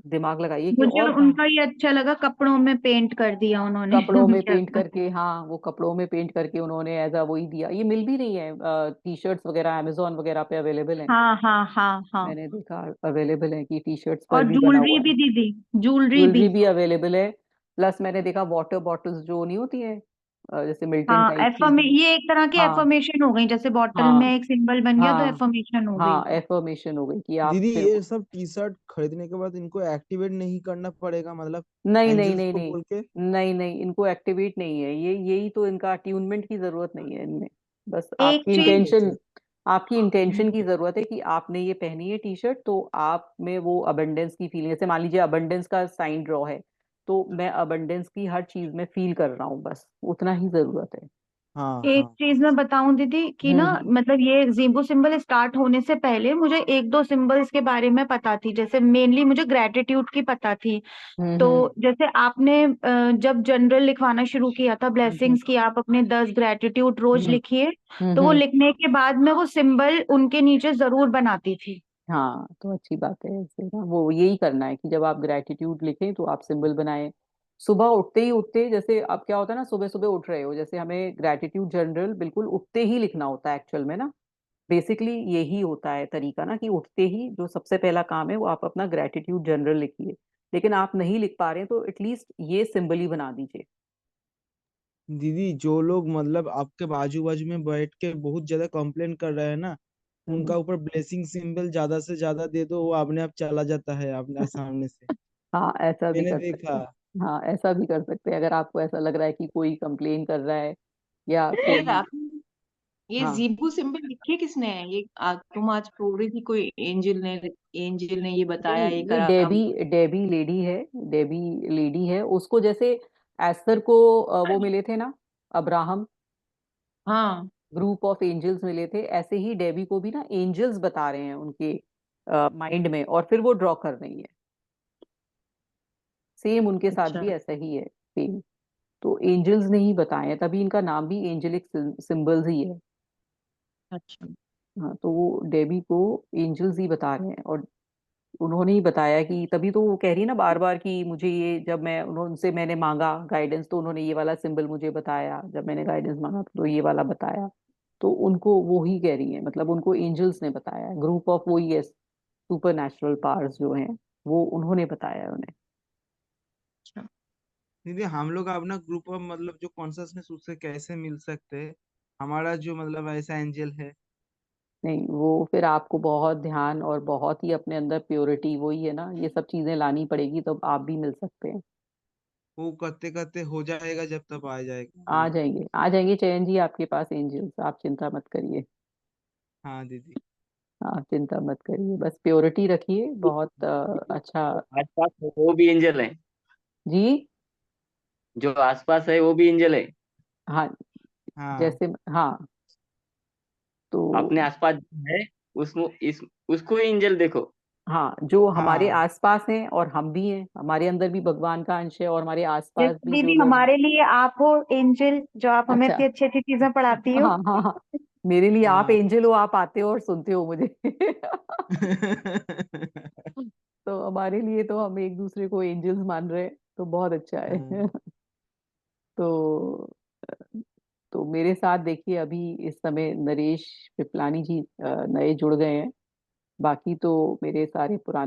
दिमाग लगाइए कि
मुझे
और कहाँ।
उनका ये अच्छा लगा, कपड़ों में पेंट कर दिया उन्होंने
कपड़ों में पेंट
चरखा।
करके, हाँ, वो कपड़ों में पेंट करके उन्होंने एज अ वही दिया। ये मिल भी रही है, टी शर्ट्स वगैरह अमेजोन वगैरह पे अवेलेबल है।
हाँ हाँ हाँ हाँ।
मैंने देखा अवेलेबल है कि टी शर्ट्स पर
और
भी बना
ज्वेलरी
हुआ है।
भी दीदी, ज्वेलरी
ज्वेलरी
भी।
भी अवेलेबल है। प्लस मैंने देखा वाटर बॉटल्स जो नहीं होती हैं, जैसे मिल्टन
हाँ,
टाइप की।
एफर्मे ये एक तरह की
हाँ
एफर्मेशन हो गई, जैसे बॉटल में
हाँ
एक सिंबल बन गया तो
हाँ
एफर्मेशन हो गई।
हाँ, एफर्मेशन हो गई कि आप
दीदी
फिर।
ये सब टी शर्ट खरीदने के बाद इनको एक्टिवेट नहीं करना पड़ेगा, मतलब
नहीं नहीं
एंजल्स
नहीं
को
नहीं,
बोल के?
नहीं नहीं, इनको एक्टिवेट नहीं है, ये यही तो, इनका ट्यूनमेंट की जरूरत नहीं है इनमें। बस
एक
आपकी
चीज।
अच्छा अच्छा।
इंटेंशन, आपकी इंटेंशन की जरूरत है कि आपने ये पहनी है टी शर्ट, तो आप में वो अबंडेंस की फीलिंग, जैसे मान लीजिए अबंडेंस का साइन ड्रॉ है, तो मैं अबंडेंस की हर चीज में फील कर रहा हूँ, बस उतना ही जरूरत है।
हाँ
एक
हाँ हाँ।
चीज मैं बताऊं दीदी कि ना,
हम्म
मतलब ये जीबू सिंबल स्टार्ट होने से पहले मुझे एक दो सिंबल्स के बारे में पता थी। जैसे मेनली मुझे ग्रेटिट्यूड की पता थी।
हम्म
तो
हम्म
जैसे आपने जब जनरल लिखवाना शुरू किया था
हम्म
ब्लेसिंग्स की, आप अपने 10 ग्रेटिट्यूड रोज
हम्म
लिखिए,
हम्म
तो वो
हम्म।
लिखने के बाद मैं वो सिंबल उनके नीचे जरूर बनाती थी।
हाँ, तो अच्छी बात है ऐसे ना, वो यही करना है कि जब आप ग्रेटिट्यूड लिखें तो आप सिंबल बनाएं। सुबह उठते ही, उठते जैसे अब क्या होता है ना, सुबह सुबह उठ रहे हो, जैसे हमें ग्रेटिट्यूड जनरल बिल्कुल उठते ही लिखना होता है एक्चुअल में ना। बेसिकली यही होता है तरीका ना, कि उठते ही जो सबसे पहला काम है वो आप अपना ग्रेटिट्यूड जनरल लिखिए। लेकिन आप नहीं लिख पा रहे हैं तो एटलीस्ट ये सिंबल ही बना दीजिए।
दीदी जो लोग मतलब आपके बाजू बाजू में बैठ के बहुत ज्यादा कंप्लेन कर रहे हैं ना,
हम्म।
उनका ऊपर ब्लेसिंग सिंबल ज्यादा से ज्यादा दे दो, वो अपने आप चला जाता है अपने सामने से।
हाँ, ऐसा भी
मैंने
कर सकते
देखा।
हैं। हाँ, ऐसा भी कर सकते हैं, अगर आपको ऐसा लग रहा है कि कोई कंप्लेन कर रहा है या
ये
कोई।
ये
हाँ,
जीबू सिंबल लिखे किसने है ये? तुम आज बोल रही थी कोई एंजल ने ये बताया,
नहीं,
ये
ये
करा
डेबी,
काम।
डेबी लेडी है, डेबी लेडी है। उसको जैसे एस्थर को वो मिले थे ना, अब्राहम,
हाँ।
ग्रुप ऑफ एंजल्स मिले थे, ऐसे ही डेबी को भी ना एंजल्स बता रहे हैं उनके माइंड में, और फिर वो ड्रॉ कर रही है। सेम उनके साथ
अच्छा
भी ऐसा ही है, सेम। तो एंजल्स ने ही बताए हैं, तभी इनका नाम भी एंजेलिक सिंबल्स ही है।
अच्छा।
हाँ, तो वो डेबी को एंजल्स ही बता रहे हैं, और उन्होंने ही बताया कि, तभी तो वो कह रही है ना बार बार कि मुझे ये, जब मैं उनसे मैंने मांगा गाइडेंस, तो उन्होंने ये वाला सिंबल मुझे बताया, जब मैंने गाइडेंस मांगा तो ये वाला बताया। तो उनको वो ही कह रही है, मतलब उनको एंजल्स ने बताया, ग्रुप ऑफ वही है, सुपर नेचुरल पावर्स जो हैं, वो उन्होंने बताया है उन्हें।
अच्छा।
दीदी हम लोग अपना ग्रुप ऑफ मतलब जो कॉन्शसनेस उससे कैसे मिल सकते हैं? हमारा जो मतलब ऐसा एंजल है।
नहीं, वो फिर आपको बहुत ध्यान और बहुत ही अपने अंदर प्योरिटी, वही है ना, ये सब चीजें लानी पड़ेगी, तब आप भी मिल सकते हैं।
वो करते करते हो जाएगा, जब तक आ जाएगा
आ
मतलब।
जाएंगे, आ जाएंगे चयन जी आपके पास एंजल्स, आप चिंता मत करिए।
हाँ दीदी।
हाँ, चिंता मत करिए, बस प्योरिटी रखिए, बहुत अच्छा।
जो आसपास है वो भी एंजल है?
जी।
जो आसपास है वो भी एंजल है?
हाँ,
हाँ
जैसे, हाँ, तो
अपने आसपास जो है उसको एंजल देखो।
हाँ, जो हमारे
हाँ
आसपास हैं और हम भी हैं, हमारे अंदर भी भगवान का अंश है और हमारे आसपास
जैसे
भी जो
दीदी
लोग हैं।
हमारे लिए आप हो एंजल, जो आप हमें
अच्छा।
इतनी अच्छी अच्छी चीजें पढ़ाती हो।
हाँ हाँ हाँ, मेरे लिए आप
हाँ।
एंजल हो, आप आते हो और सुनते हो मुझे। तो हमारे लिए तो हम एक दूसरे को एंजल्स मान रहे हैं, तो बहुत अच्छा है।
हाँ।
तो तो मेरे साथ देखिए अभी इस समय नरेश पिपलानी जी नए जुड़ गए हैं। बाकी तो मेरे सारे पुराने